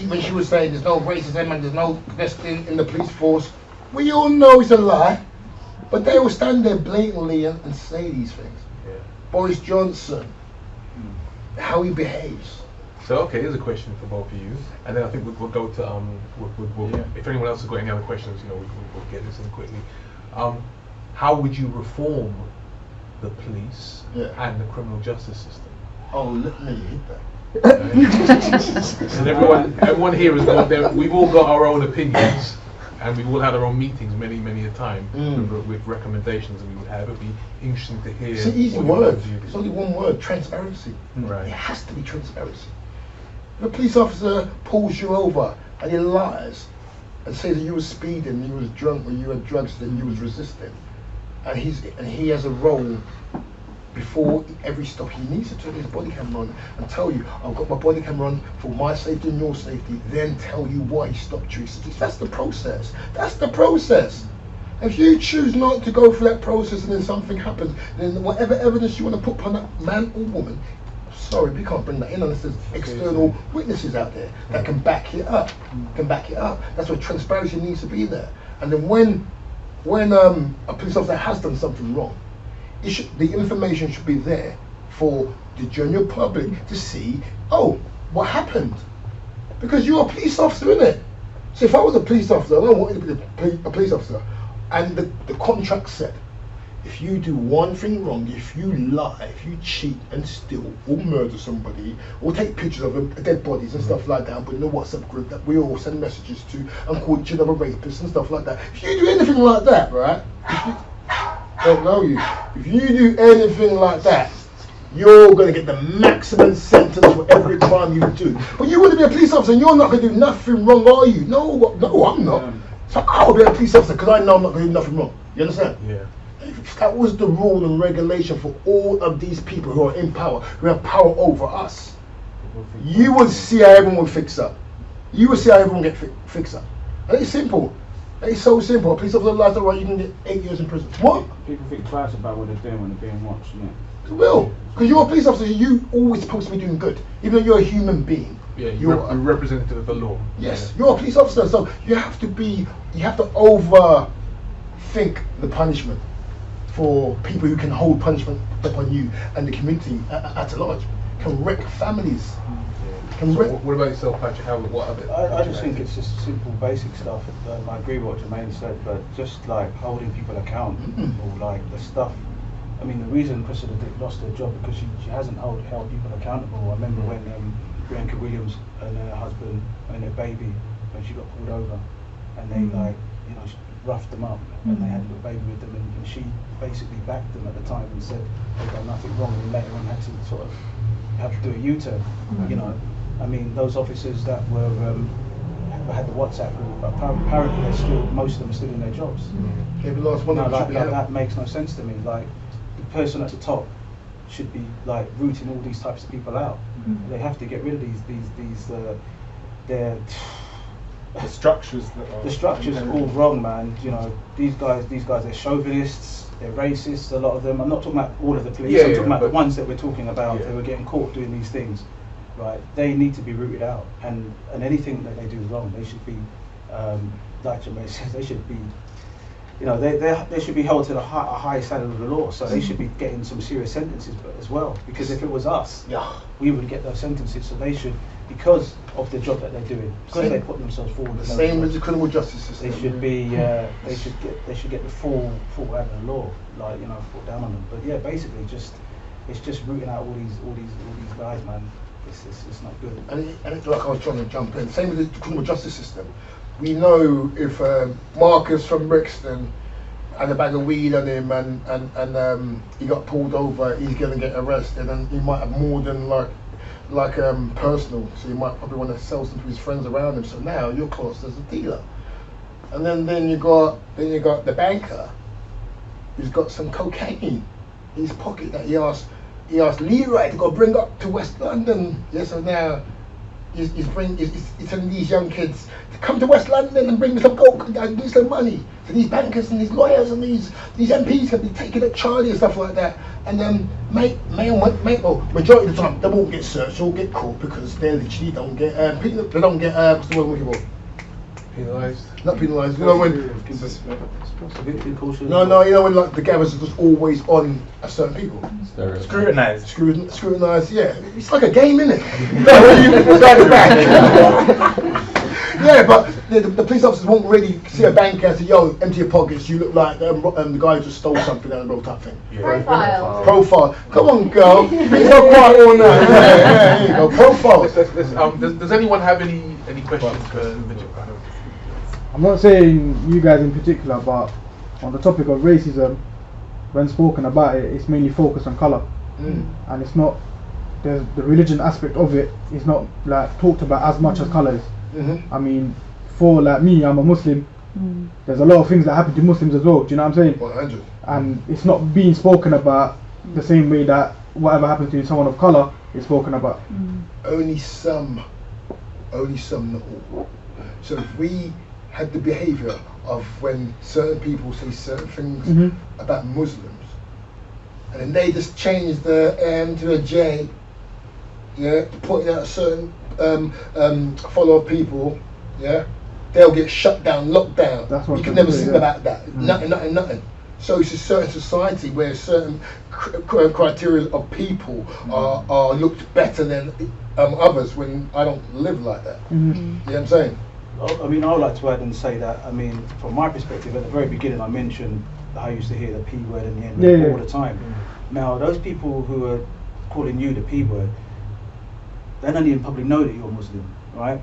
when she was saying there's no racism and there's no vesting in the police force, we all know it's a lie. But they will stand there blatantly and say these things. Yeah. Boris Johnson, how he behaves. So okay, here's a question for both of you, and then I think we'll go to if anyone else has got any other questions, you know, we'll get this in quickly. How would you reform the police and the criminal justice system? Oh, let me hit that. And everyone here has got their. We've all got our own opinions, and we've all had our own meetings many a time with recommendations that we would have. It'd be interesting to hear. It's an easy word. It's only one word: transparency. Right. It has to be transparency. If a police officer pulls you over and he lies and says that you were speeding, you was drunk, or you had drugs, that you was resisting, and he has a role before every stop, he needs to turn his body camera on and tell you, I've got my body camera on for my safety and your safety, then tell you why he stopped you. That's the process. That's the process. If you choose not to go through that process and then something happens, then whatever evidence you want to put upon that man or woman, sorry, we can't bring that in unless there's external witnesses out there that can back it up. That's why transparency needs to be there. And then when a police officer has done something wrong, the information should be there for the general public to see, oh, what happened? Because you're a police officer, innit? So if I was a police officer, I don't want you to be a police officer, and the contract said, if you do one thing wrong, if you lie, if you cheat and steal or murder somebody, or take pictures of them, dead bodies and stuff like that, and put in a WhatsApp group that we all send messages to and call each other rapists and stuff like that. If you do anything like that, right? Don't know you. If you do anything like that, you're going to get the maximum sentence for every crime you do. But you want to be a police officer and you're not going to do nothing wrong, are you? No, I'm not. So I'll be a police officer because I know I'm not going to do nothing wrong. You understand? Yeah. If that was the rule and regulation for all of these people who are in power, who have power over us, you would see how everyone would fix up. You would see how everyone get fixed up. And it's simple. It's so simple. A police officer lies, alright, you can get 8 years in prison. What? People think twice about what they're doing when they're being watched, isn't it? It will. Because you're a police officer, you always supposed to be doing good. Even though you're a human being. Yeah, you're a representative of the law. Yes, you're a police officer, so you have to overthink the punishment for people who can hold punishment upon you and the community at large. Can wreck families. What about yourself, Patrick? What other? I just think it's just simple, basic stuff. I agree with what Jermaine said, but just like holding people accountable, like the stuff. I mean, the reason Cressida Dick lost her job because she hasn't held people accountable. I remember when Bianca Williams and her husband and their baby, when she got pulled over, and they roughed them up, and they had a little baby with them, and she basically backed them at the time and said they'd done nothing wrong, and later on had to sort of have to do a U-turn. You know, I mean, those officers that were had the WhatsApp group, apparently most of them are still in their jobs. That makes no sense to me. Like, the person at the top should be like rooting all these types of people out. They have to get rid of the structures. The structures are all wrong, man. You know, these guys, they're chauvinists, they're racists. A lot of them. I'm not talking about all of the police. I'm talking about the ones that we're talking about. They were getting caught doing these things. Right, they need to be rooted out, and anything that they do wrong, they should be, like Jermaine says, they should be, they should be held to a high standard of the law. So they should be getting some serious sentences as well. Because if it was us, we would get those sentences. So they should, because of the job that they're doing, because they put themselves forward. The same as the criminal justice system. They should be, they should get the full out of the law, put down on them. But yeah, basically, it's just rooting out all these guys, man. It's not good. And it's like I was trying to jump in. Same with the criminal justice system. We know if Marcus from Brixton had a bag of weed on him and he got pulled over, he's going to get arrested, and he might have more than personal. So he might probably want to sell some to his friends around him. So now you're classed as a dealer. And then you got the banker who's got some cocaine in his pocket that he asked Leroy to go bring up to West London. Yeah, so now he's telling these young kids to come to West London and bring me some gold and give some money. So these bankers and these lawyers and these MPs can be taken at Charlie and stuff like that. And majority of the time they won't get searched or get caught because they literally don't get what's the word I'm looking for? Penalised? Not penalised. You know when? No, you know when like the gathers are just always on a certain people. Scrutinised. Scrutinised. Yeah, it's like a game, isn't it? Yeah, but the police officers won't really see a banker and say, "Yo, empty your pockets. You look like the guy who just stole something out of the road," type thing. Profile. Come on, girl. Be so quiet all night. Yeah, here you go. Profile. Does anyone have any questions for Mitchell? I'm not saying you guys in particular, but on the topic of racism, when spoken about it, it's mainly focused on colour, and it's not. The religion aspect of it is not like talked about as much as colour is. I mean, for like me, I'm a Muslim. There's a lot of things that happen to Muslims as well. Do you know what I'm saying? 100. And it's not being spoken about the same way that whatever happens to someone of colour is spoken about. Only some, not all. So if we had the behaviour of when certain people say certain things about Muslims, and then they just change the M to a J, yeah, putting out a certain follow of people, yeah, they'll get shut down, locked down. That's what you can never think about that. Nothing. So it's a certain society where certain criteria of people are looked better than others when I don't live like that. You know what I'm saying? I mean, I would like to add and say that, I mean, from my perspective, at the very beginning I mentioned that I used to hear the P word and the N word all the time. Now, those people who are calling you the P word, they don't even probably know that you're Muslim, right?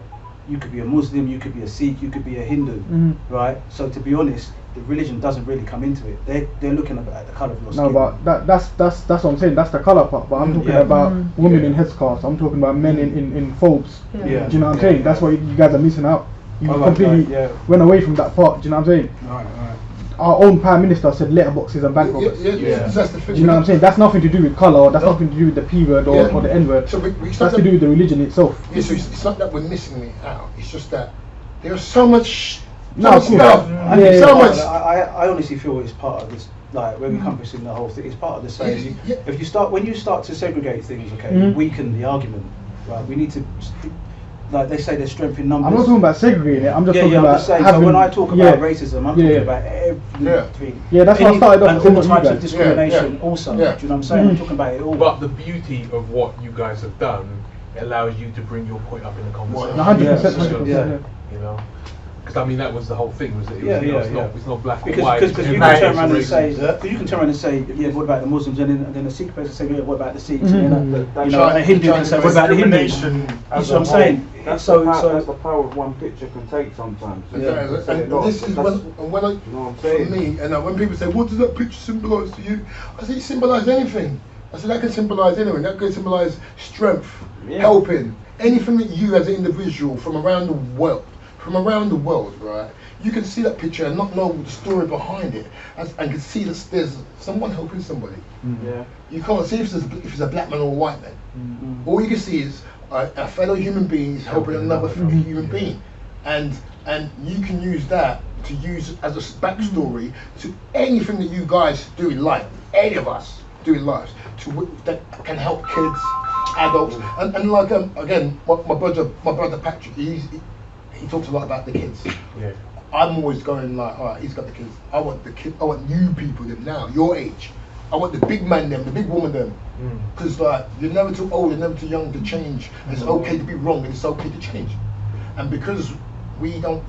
You could be a Muslim, you could be a Sikh, you could be a Hindu, right? So to be honest, the religion doesn't really come into it. They're looking at the colour of your skin. No, but that's what I'm saying. That's the colour part. But I'm talking about women in headscarves. I'm talking about men in phobes. Do you know what I'm saying? That's what you guys are missing out. You completely went away from that part. Do you know what I'm saying? Right. Our own Prime Minister said letterboxes and bank robbers. That's the thing. Do you know what I'm saying? That's nothing to do with colour. That's nothing to do with the P word or the N word. So that's to do with the religion itself. Yeah, so it's not that we're missing it out. It's just that there's so much. I honestly feel it's part of this, like we're encompassing the whole thing. It's part of the same. If when you start to segregate things, you weaken the argument. Right? We need to, like they say, there's strength in numbers. I'm not talking about segregating it. I'm just talking about. So when I talk about racism, I'm talking about everything. Yeah, that's what I started off. And all types of discrimination also. Do you know what I'm saying? I'm talking about it all. But the beauty of what you guys have done allows you to bring your point up in the conversation. 100%. You know. Because I mean that was the whole thing, was it? It's not black or white. Because you can turn around and say, what about the Muslims? And then a Sikh person say, what about the Sikhs? And then a Hindu can say, what about the Hindus? That's what I'm saying. That's the power of one picture can take sometimes. And this is when for me, and when people say, what does that picture symbolise to you? I say, it symbolises anything. I said, that can symbolise anything. That can symbolise strength, helping, anything that you as an individual from around the world, right? You can see that picture and not know the story behind it, and can see that there's someone helping somebody. You can't see if it's a black man or a white man. All you can see is a fellow human being helping another human being, and you can use that to use as a backstory to anything that you guys do in life, any of us do in lives, that can help kids, adults, and like again, my brother Patrick, he talks a lot about the kids. I'm always going like, all right, he's got the kids. I want new people, them now, your age. I want the big man them, the big woman them. Because like, you're never too old, you're never too young to change. It's okay to be wrong and it's okay to change. And because we don't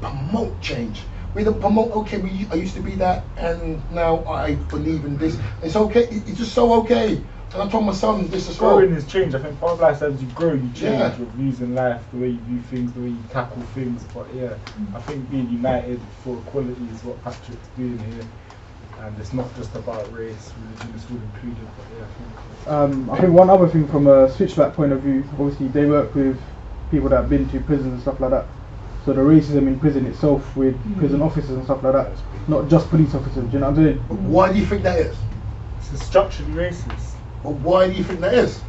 promote change. We don't promote, okay, I used to be that and now I believe in this. It's okay, it's just so okay. And I told my son this as well. Growing is change. I think part of life, as you grow, you change your views in life, the way you view things, the way you tackle things. But I think being united for equality is what Patrick's doing here. And it's not just about race, religion is all included. But I think one other thing from a Switchback point of view, obviously they work with people that have been to prisons and stuff like that. So the racism in prison itself with prison officers and stuff like that, not just police officers, do you know what I'm saying? But why do you think that is? It's structurally racist. But why do you think that is?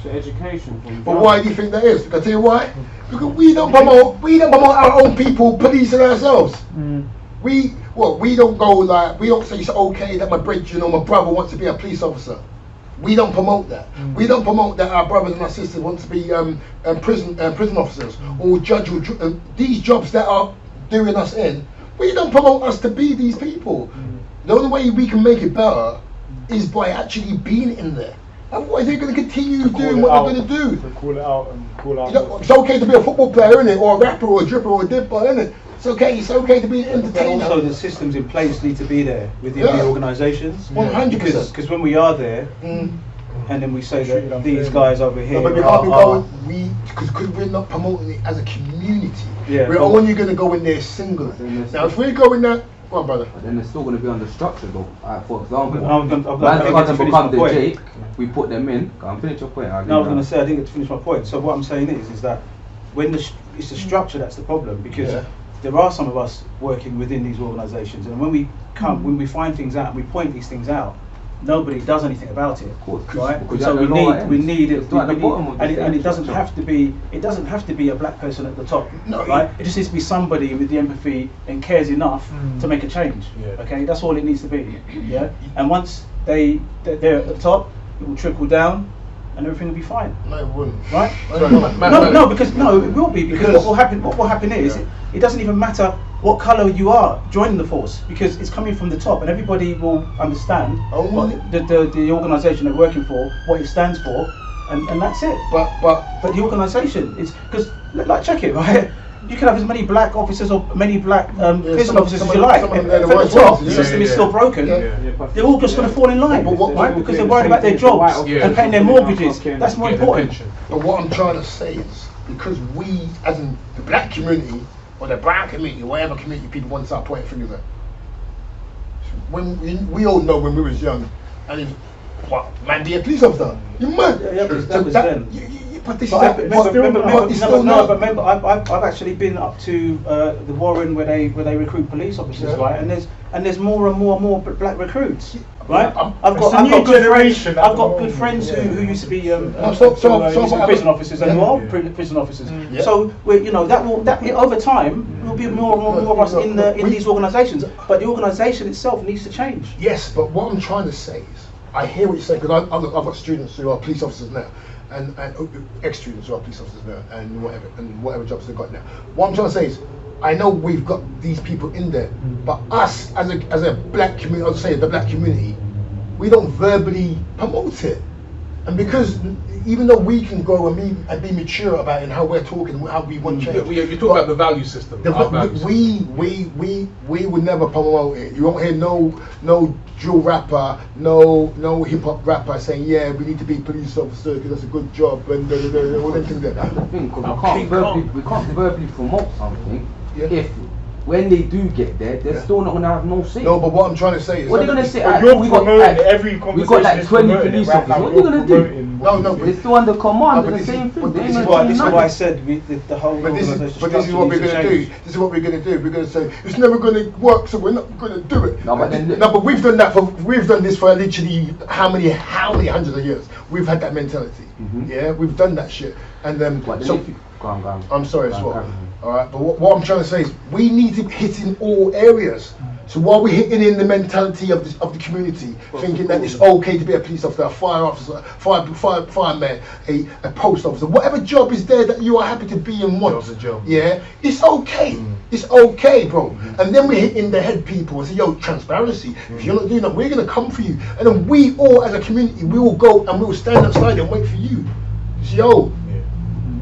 It's education from. But why do you think that is? Because I tell you why. Because we don't promote our own people policing ourselves. We don't go like, we don't say it's okay that my brethren or my brother wants to be a police officer. We don't promote that. We don't promote that our brothers and our sisters want to be prison officers or judge or these jobs that are doing us in. We don't promote us to be these people. The only way we can make it better is by actually being in there. Otherwise, they're going to continue doing what they're going to do. To call it out and call out. You know, it's okay to be a football player, isn't it? Or a rapper, or a dripper, or a dipper, isn't it? It's okay to be an entertainer. But also, the systems in place need to be there within the organisations. 100%. Because when we are there, and then we say that these guys over here. No, but we can't be going. Because we're not promoting it as a community. Yeah, we're only going to go in there singular. Now, if we go in there. Go on, brother. But then they're still going to be under structure though. For example, I'm going to become the Jake, we put them in. Go finish your point. No, I was going to say, I didn't get to finish my point. So what I'm saying is that when it's the structure that's the problem, because there are some of us working within these organisations, and when we find things out, we point these things out, nobody does anything about it, right? So we need it, and it doesn't have to be a black person at the top, right? It just needs to be somebody with the empathy and cares enough to make a change. Okay, that's all it needs to be. Yeah, and once they're at the top, it will trickle down, and everything will be fine. No, it wouldn't. Right? It will be, because what will happen is it doesn't even matter what colour you are joining the force, because it's coming from the top, and everybody will understand what the organisation they're working for, what it stands for, and that's it. But the organisation is, because like, check it, right? You can have as many black officers or many black prison officers as you like. If at the top the system is still broken, they're all just going to fall in line, right? Because they're worried about their jobs and paying their mortgages. That's more important. But what I'm trying to say is, because we, as in the black community or the brown community, whatever community people want to start pointing fingers at, when we all know when we was young, and if, what, man, be a police officer, you mad? That was then. But this remember, I've actually been up to the Warren where they recruit police officers, right? And there's more and more black recruits, right? I've got good friends who used to be prison officers and who are prison officers. So that over time will be more and more of us in these organisations. But the organisation itself needs to change. Yes, but what I'm trying to say is, I hear what you're saying, because I've got students who are police officers now. And ex-students who are police officers now, and whatever jobs they've got now. What I'm trying to say is, I know we've got these people in there, but us as a black community, I'll say the black community, we don't verbally promote it. And because even though we can go and be mature about it and how we're talking, how we want change. You talk about the value system. We would never promote it. You won't hear no drill rapper, no hip hop rapper saying, yeah, we need to be police officers because that's a good job and all them things there. That's the thing, because we can't verbally promote something if when they do get there, they're still not going to have no say. No, but what I'm trying to say is, what are they going to say? We got like 20 police officers. What are they going to do? No, they're still under command. They're the same thing. This is why I said the whole organisation. But this is what we're going to do. This is what we're going to do. We're going to say it's never going to work, so we're not going to do it. No, but we've done that we've done this for literally how many hundreds of years. We've had that mentality. Yeah, we've done that shit. And then go on. I'm sorry as well. All right, but what I'm trying to say is we need to hit in all areas. So while we're hitting in the mentality of the community, thinking that it's okay to be a police officer, a fire officer, fireman, a post officer, whatever job is there that you are happy to be and want, yeah, it's okay. It's okay, bro. And then we hit in the head people and say, yo, transparency. If you're not doing that, we're gonna come for you. And then we all, as a community, we will go and we will stand outside and wait for you. Say, yo,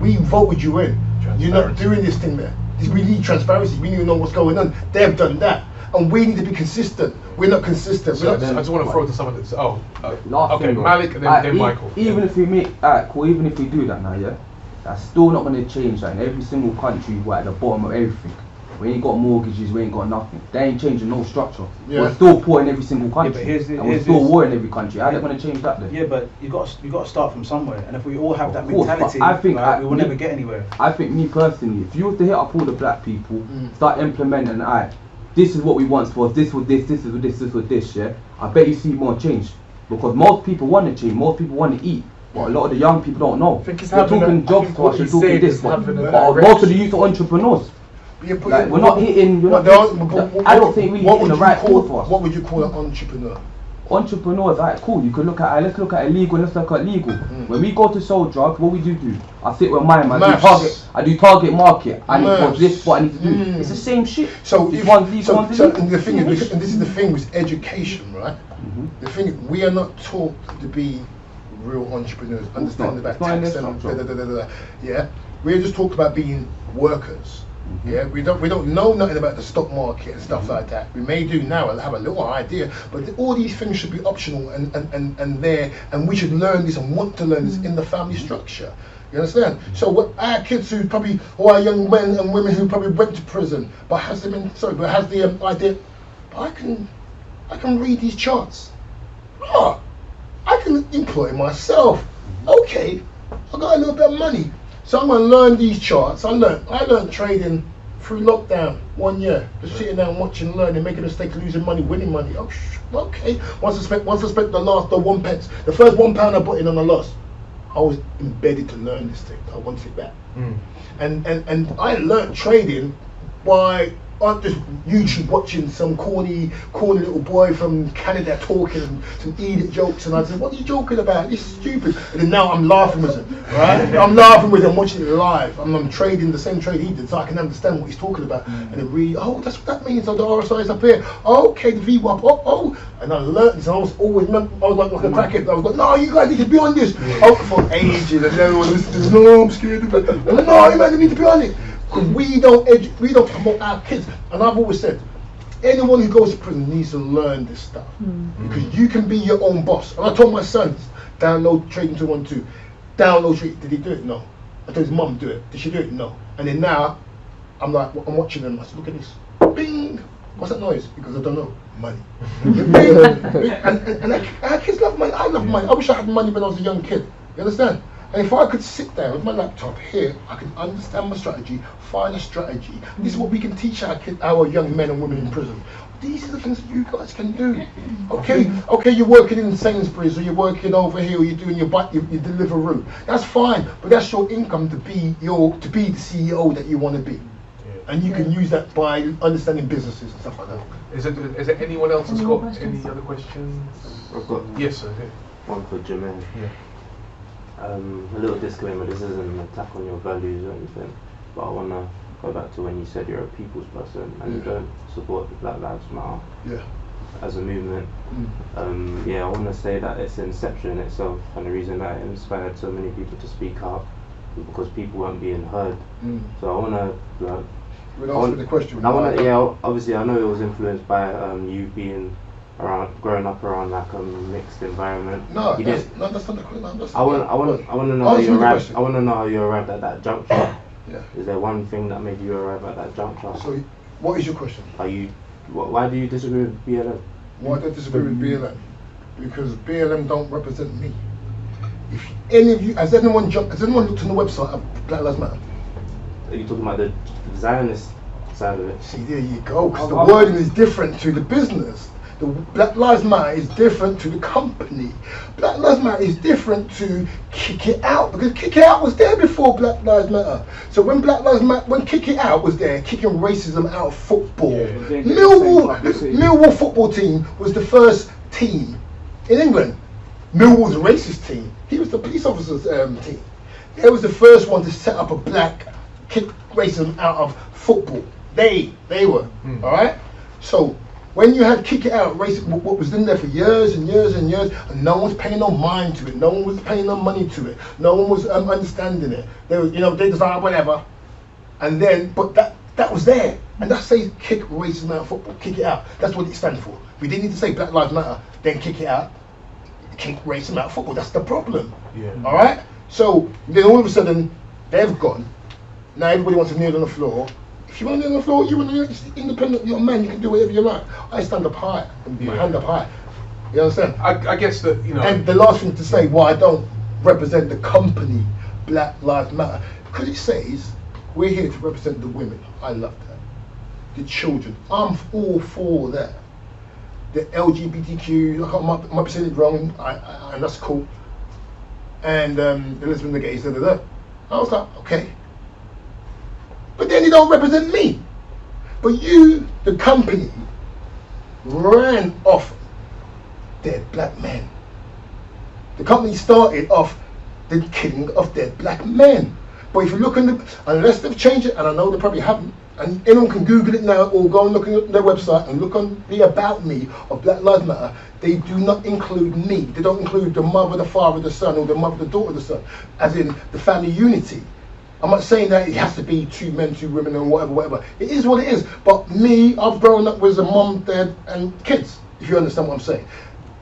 we voted you in. You're not doing this thing there. We need transparency. We need to know what's going on. They've done that. And we need to be consistent. We're not consistent. So I just want to throw to someone that's thing, Malik and then Michael. Even if we even if we do that now, yeah, that's still not going to change. Like in every single country, we're at the bottom of everything. We ain't got mortgages, we ain't got nothing. They ain't changing no structure. We're still poor in every single country. And we're still war in every country. How are they going to change that then? Yeah, but you got to start from somewhere. And if we all have that mentality, I think we will never get anywhere. I think me personally, if you were to hit up all the black people, start implementing, this is what we want for us, this with this, yeah, I bet you see more change. Because most people want to change, most people want to eat. But a lot of the young people don't know. I think it's You're having talking I jobs think to what us, you're he's talking saying this, is but having a most of the youth are entrepreneurs. Yeah, but Like, we're not hitting. You're not. I don't think we're hitting the right chord for us. What would you call an entrepreneur? Entrepreneurs, right, cool. You could look at let's look at illegal, let's look at legal. When we go to sell drugs, what we do? I sit with mine, I do target market. I need to do this, what I need to do. It's the same shit. So if one's legal, and the thing is, and this is the thing with education, right? The thing is, we are not taught to be real entrepreneurs, understand about tax and yeah. We're just talked about being workers. Yeah, we don't know nothing about the stock market and stuff like that. We may do now and have a little idea, but all these things should be optional and there, and we should learn this and want to learn this in the family structure. You understand? So what our kids or our young men and women who probably went to prison, but has the idea, I can read these charts. Oh, I can employ myself. Okay, I got a little bit of money. So I'm going to learn these charts. I learned trading through lockdown 1 year. Just sitting down, watching, learning, making mistakes, losing money, winning money. Oh, okay. Once I spent the 1 pence, the first £1 I put in on a loss, I was embedded to learn this thing. I wanted it back. And I learned trading by just YouTube watching some corny little boy from Canada talking some idiot jokes, and I said, what are you joking about? This is stupid. And then now I'm laughing with him, right? I'm laughing with him, watching it live. I'm trading the same trade he did, so I can understand what he's talking about. And then read, oh, that's what that means. So the RSI is up here. Oh, okay, the VWAP. Oh. And I learned this, and I was always, like a crackhead. I was like, no, you guys need to be on this. Oh, for ages, and everyone listened. No, I'm scared of it. No, you guys need to be on it. Because we don't promote our kids. And I've always said, anyone who goes to prison needs to learn this stuff. Because you can be your own boss. And I told my sons, download Trading 212. Download Trading. Did he do it? No. I told his mum, do it. Did she do it? No. And then now, I'm watching them. I said, look at this. Bing! What's that noise? Because I don't know. Money. and our kids love money. I love money. I wish I had money when I was a young kid. You understand? And if I could sit down with my laptop here, I can understand my strategy, find a strategy. And this is what we can teach our young men and women in prison. These are the things that you guys can do. Okay, you're working in Sainsbury's, or you're working over here, or you're doing your Deliveroo. That's fine, but that's your income to be the CEO that you want to be. And you can use that by understanding businesses and stuff like that. Is there anyone else that's got any other questions? I've got one for Jermaine. Yeah. A little disclaimer, this isn't an attack on your values or anything, but I want to go back to when you said you're a people's person and you don't support the Black Lives Matter as a movement. I want to say that it's inception in itself, and the reason that it inspired so many people to speak out is because people weren't being heard. So I want to the question. Obviously I know it was influenced by you being growing up around like a mixed environment. That's not the question. I want to know how you arrived. I want to know how you arrived at that juncture. Is there one thing that made you arrive at that juncture? So, what is your question? Why do you disagree with BLM? Why do I disagree with BLM? Because BLM don't represent me. If any of you, has anyone looked on the website of Black Lives Matter? Are you talking about the Zionist side of it? See, there you go. Because the wording is different to the business. The Black Lives Matter is different to the company. Black Lives Matter is different to Kick It Out, because Kick It Out was there before Black Lives Matter. So when when Kick It Out was there, kicking racism out of football, Millwall football team was the first team in England. Millwall's a racist team. He was the police officers' team. They was the first one to set up a black kick racism out of football. They were, all right. So when you had Kick It Out, racism, what was in there for years and years and years, and no one was paying no mind to it, no one was paying no money to it, no one was understanding it. They was, they just like whatever, and then but that was there, and that says kick racism out of football, Kick It Out. That's what it stands for. We didn't need to say Black Lives Matter, then Kick It Out, kick racism out of football. That's the problem. All right. So then all of a sudden they've gone. Now everybody wants to kneel on the floor. If you want to kneel on the floor, you're independent, you're a man, you can do whatever you like. I stand up high, and my hand up high. You understand? I guess that, And the last thing to say why I don't represent the company Black Lives Matter, because it says we're here to represent the women. I love that. The children. I'm all for that. The LGBTQ, I might be saying it wrong, and that's cool. and Elizabeth Negate said that. I was like, okay. But then you don't represent me. But you, the company, ran off dead black men. The company started off the killing of dead black men. But if you look unless they've changed it, and I know they probably haven't, and anyone can Google it now or go and look at their website and look on the About Me of Black Lives Matter, they do not include me. They don't include the mother, the father, the son, or the mother, the daughter, the son, as in the family unity. I'm not saying that it has to be 2 men, 2 women, and whatever. It is what it is. But me, I've grown up with a mom, dad, and kids, if you understand what I'm saying.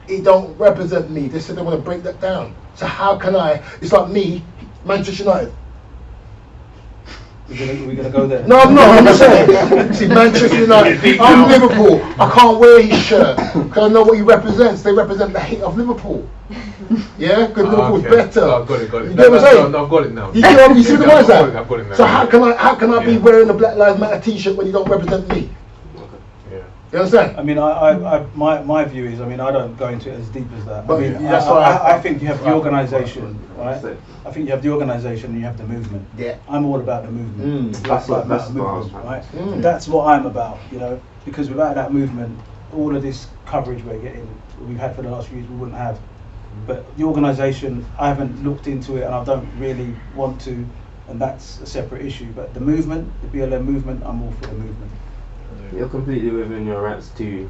It don't represent me. They said they want to break that down. So how can I? It's like me, Manchester United. We're gonna go there. No, I'm not. I'm saying. See, Manchester United. I'm Liverpool. I can't wear his shirt because I know what he represents. They represent the hate of Liverpool. Yeah, because Liverpool's better. No, I've got it. You get what I'm saying? No, I've got it now. You see the words out? I've got it now. So how can I be wearing a Black Lives Matter T-shirt when you don't represent me? You understand? I mean, my view is, I mean, I don't go into it as deep as that. But I mean, that's I think you have the organisation, right? I think you have the organisation and you have the movement. Yeah. I'm all about the movement. That's movement, right? That's what I'm about, you know, because without that movement, all of this coverage we've had for the last few years, we wouldn't have. But the organisation, I haven't looked into it and I don't really want to, and that's a separate issue. But the movement, the BLM movement, I'm all for the movement. You're completely within your rights to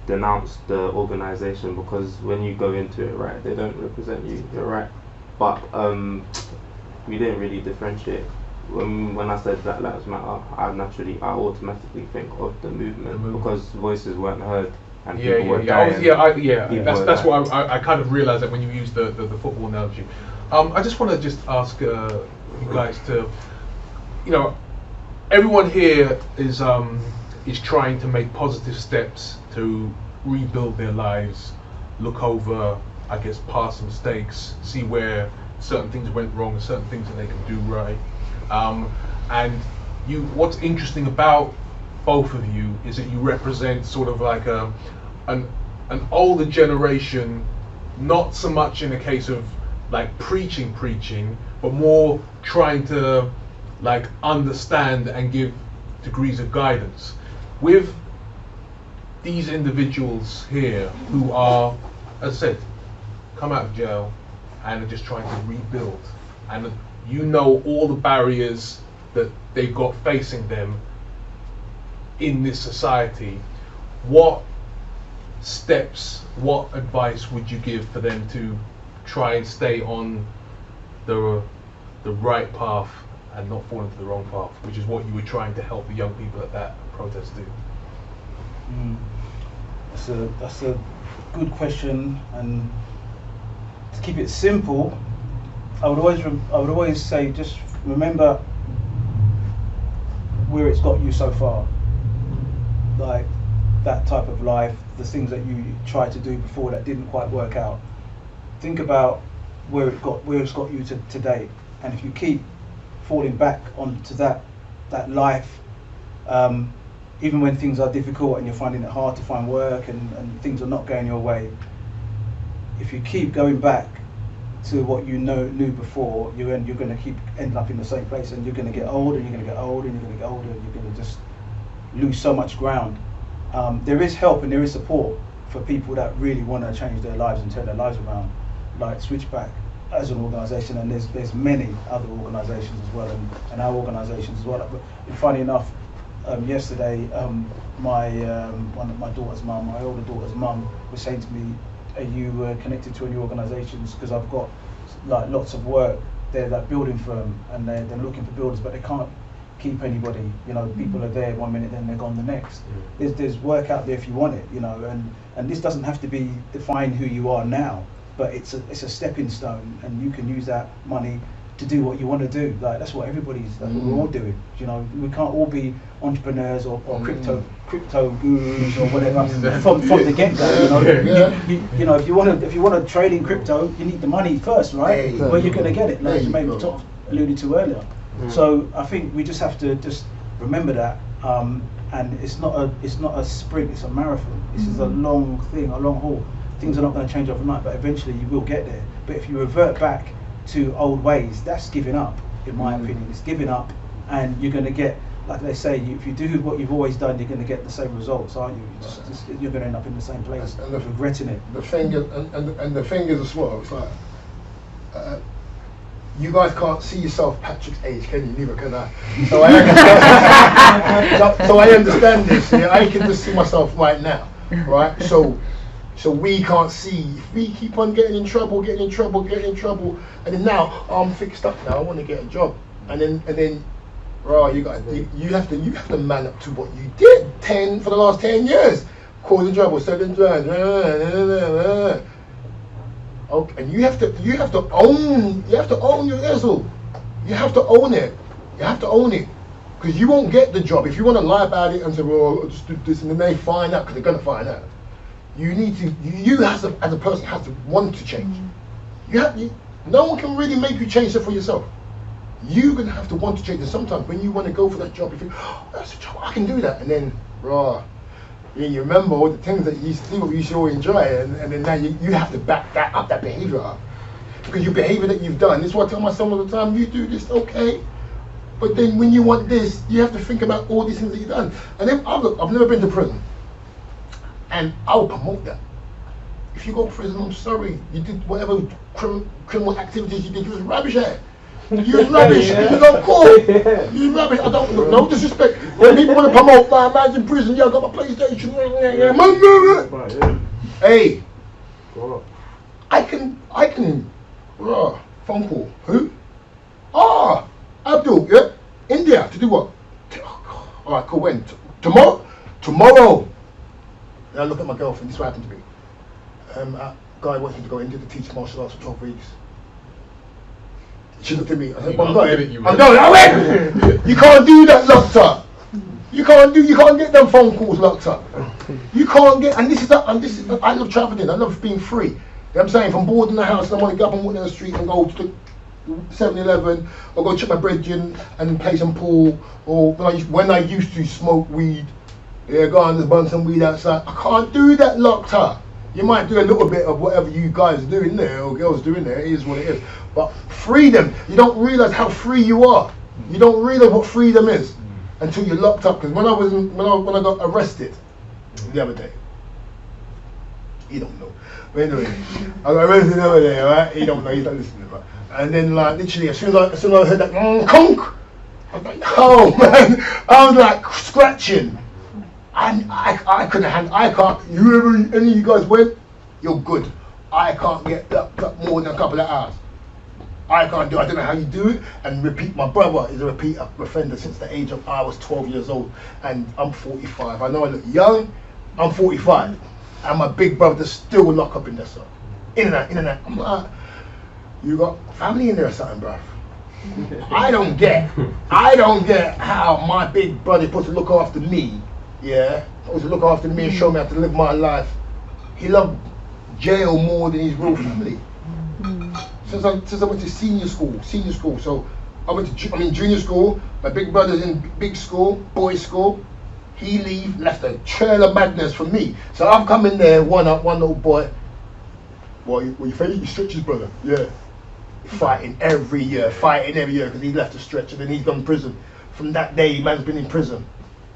denounce the organisation because when you go into it, right, they don't represent you. You're right, but we didn't really differentiate. When I said Black Lives Matter, I automatically think of the movement because voices weren't heard and people were dying. That's what I kind of realised that when you used the football analogy. I just want to just ask you guys to, you know, everyone here is trying to make positive steps to rebuild their lives, look over, I guess, past mistakes, see where certain things went wrong, certain things that they can do right. And what's interesting about both of you is that you represent sort of like an older generation, not so much in a case of like preaching, but more trying to like understand and give degrees of guidance. With these individuals here who are, as I said, come out of jail and are just trying to rebuild, and you know all the barriers that they've got facing them in this society, what steps, what advice would you give for them to try and stay on the right path and not fall into the wrong path, which is what you were trying to help the young people at that protest do? That's a good question, and to keep it simple, I would always say just remember where it's got you so far, like that type of life, the things that you tried to do before that didn't quite work out. Think about where it's got you to today, and if you keep falling back onto that life, even when things are difficult and you're finding it hard to find work and things are not going your way, if you keep going back to what you knew before, you're going to end up in the same place, and you're going to get older, and you're going to get older, and you're going to get older, and you're going to just lose so much ground. There is help and there is support for people that really want to change their lives and turn their lives around, like Switchback as an organisation, and there's many other organisations as well, and our organisations as well. But funny enough, yesterday, one of my daughter's mum, my older daughter's mum, was saying to me, "Are you connected to any organisations? Because I've got like lots of work. They're like building firm, and they're looking for builders, but they can't keep anybody. You know, people are there 1 minute, then they're gone the next. There's work out there if you want it, you know. And this doesn't have to define who you are now, but it's a stepping stone, and you can use that money to do what you want to do. Like that's what that's what we're all doing. You know, we can't all be entrepreneurs or crypto gurus or whatever from the get go. You know, you know, if you want to trade in crypto, you need the money first, right? Where you're going to get it, like Jermaine alluded to earlier. So I think we just have to just remember that, and it's not a sprint, it's a marathon. This is a long thing, a long haul. things are not going to change overnight, but eventually you will get there. But if you revert back to old ways, that's giving up, in my opinion. It's giving up, and you're going to get, like they say, if you do what you've always done, you're going to get the same results, aren't you? You're going to end up in the same place, and regretting it. The thing is, and the thing is as well, it's like, you guys can't see yourself Patrick's age, can you? Neither can I. So I understand, so I understand this. Yeah? I can just see myself right now, right? So we can't see. If we keep on getting in trouble, and then now I'm fixed up now. I want to get a job, and then, right? You have to man up to what you did for the last 10 years, causing trouble, selling drugs. Okay, and you have to own your isle. You have to own it. Because you won't get the job if you want to lie about it and say, well, I'll just do this, and then they find out, because they're gonna find out. You need to. You as a person have to want to change. No one can really make you change it for yourself. You're gonna have to want to change. And sometimes when you want to go for that job, you think, oh, that's a job, I can do that, and then you remember all the things that you used to do, you used to enjoy, and then now you have to back that behavior up. Because your behavior that you've done, this is what I tell my son all the time, you do this, okay, but then when you want this, you have to think about all these things that you've done. And then, I've never been to prison, and I'll promote that. If you go to prison, I'm sorry, you did whatever criminal activities you did, you was rubbish at. You was rubbish. You was not cool. You was rubbish. I don't, no disrespect. When people want to promote, man's in prison, yeah, I got my PlayStation. Hey, I can, phone call. Who? Abdul, yeah? India, to do what? All right, cool, when? Tomorrow. And I look at my girlfriend, this is what happened to me. A guy wants me to go India to teach martial arts for 12 weeks. She looked at me. I said, I'm going. You can't do that locked up. You can't get them phone calls locked up. You can't get, and this is I love traveling. I love being free. You know what I'm saying? From boarding the house, and I want to get up and walk down the street and go to 7-Eleven, or go check my brethren and play some pool, or when I used to smoke weed, yeah, go and just burn some weed outside. I can't do that locked up. You might do a little bit of whatever you guys are doing there, or girls doing there, it is what it is. But freedom, you don't realize how free you are. You don't realize what freedom is until you're locked up. Because when I got arrested the other day, you don't know. But anyway, I got arrested the other day, right? He don't know, he's not listening, right? And then like literally, as soon as I heard that conk, I was like, oh man, I was like scratching. And I couldn't handle. I can't. Any of you guys went, you're good. I can't get locked up more than a couple of hours. I can't do. I don't know how you do it. And repeat. My brother is a repeat offender since the age of I was 12 years old, and I'm 45. I know I look young. I'm 45, and my big brother still locked up in there, so in and out. I'm like, you got family in there or something, bruv? I don't get how my big brother supposed to look after me. Yeah, supposed to look after me and show me how to live my life. He loved jail more than his real family. Since I went to senior school. So I went to junior school. My big brother's in big school, boys' school. He left a trail of madness for me. So I've come in there, one little boy. Well, you afraid you stretch his brother? Yeah. Fighting every year because he left a stretch and then he's gone to prison. From that day, man's been in prison.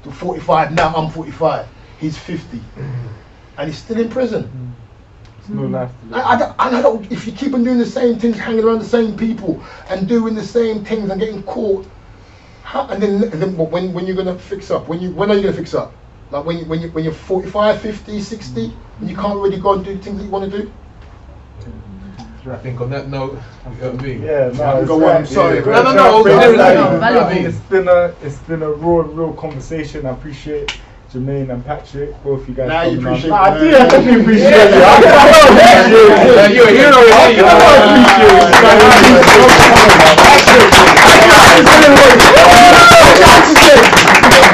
To 45 now, I'm 45. He's 50, and he's still in prison. It's no life to live. I don't. If you keep on doing the same things, hanging around the same people, and doing the same things and getting caught, and then when you're gonna fix up? When are you gonna fix up? Like when you're 45, 50, 60, and you can't really go and do things that you want to do. I think on that note, you know what I mean? Yeah, no, go on. I'm sorry. No. It's been a real conversation. I appreciate Jermaine and Patrick, both you guys. Nah, you appreciate I definitely appreciate you. You're a hero. I appreciate you.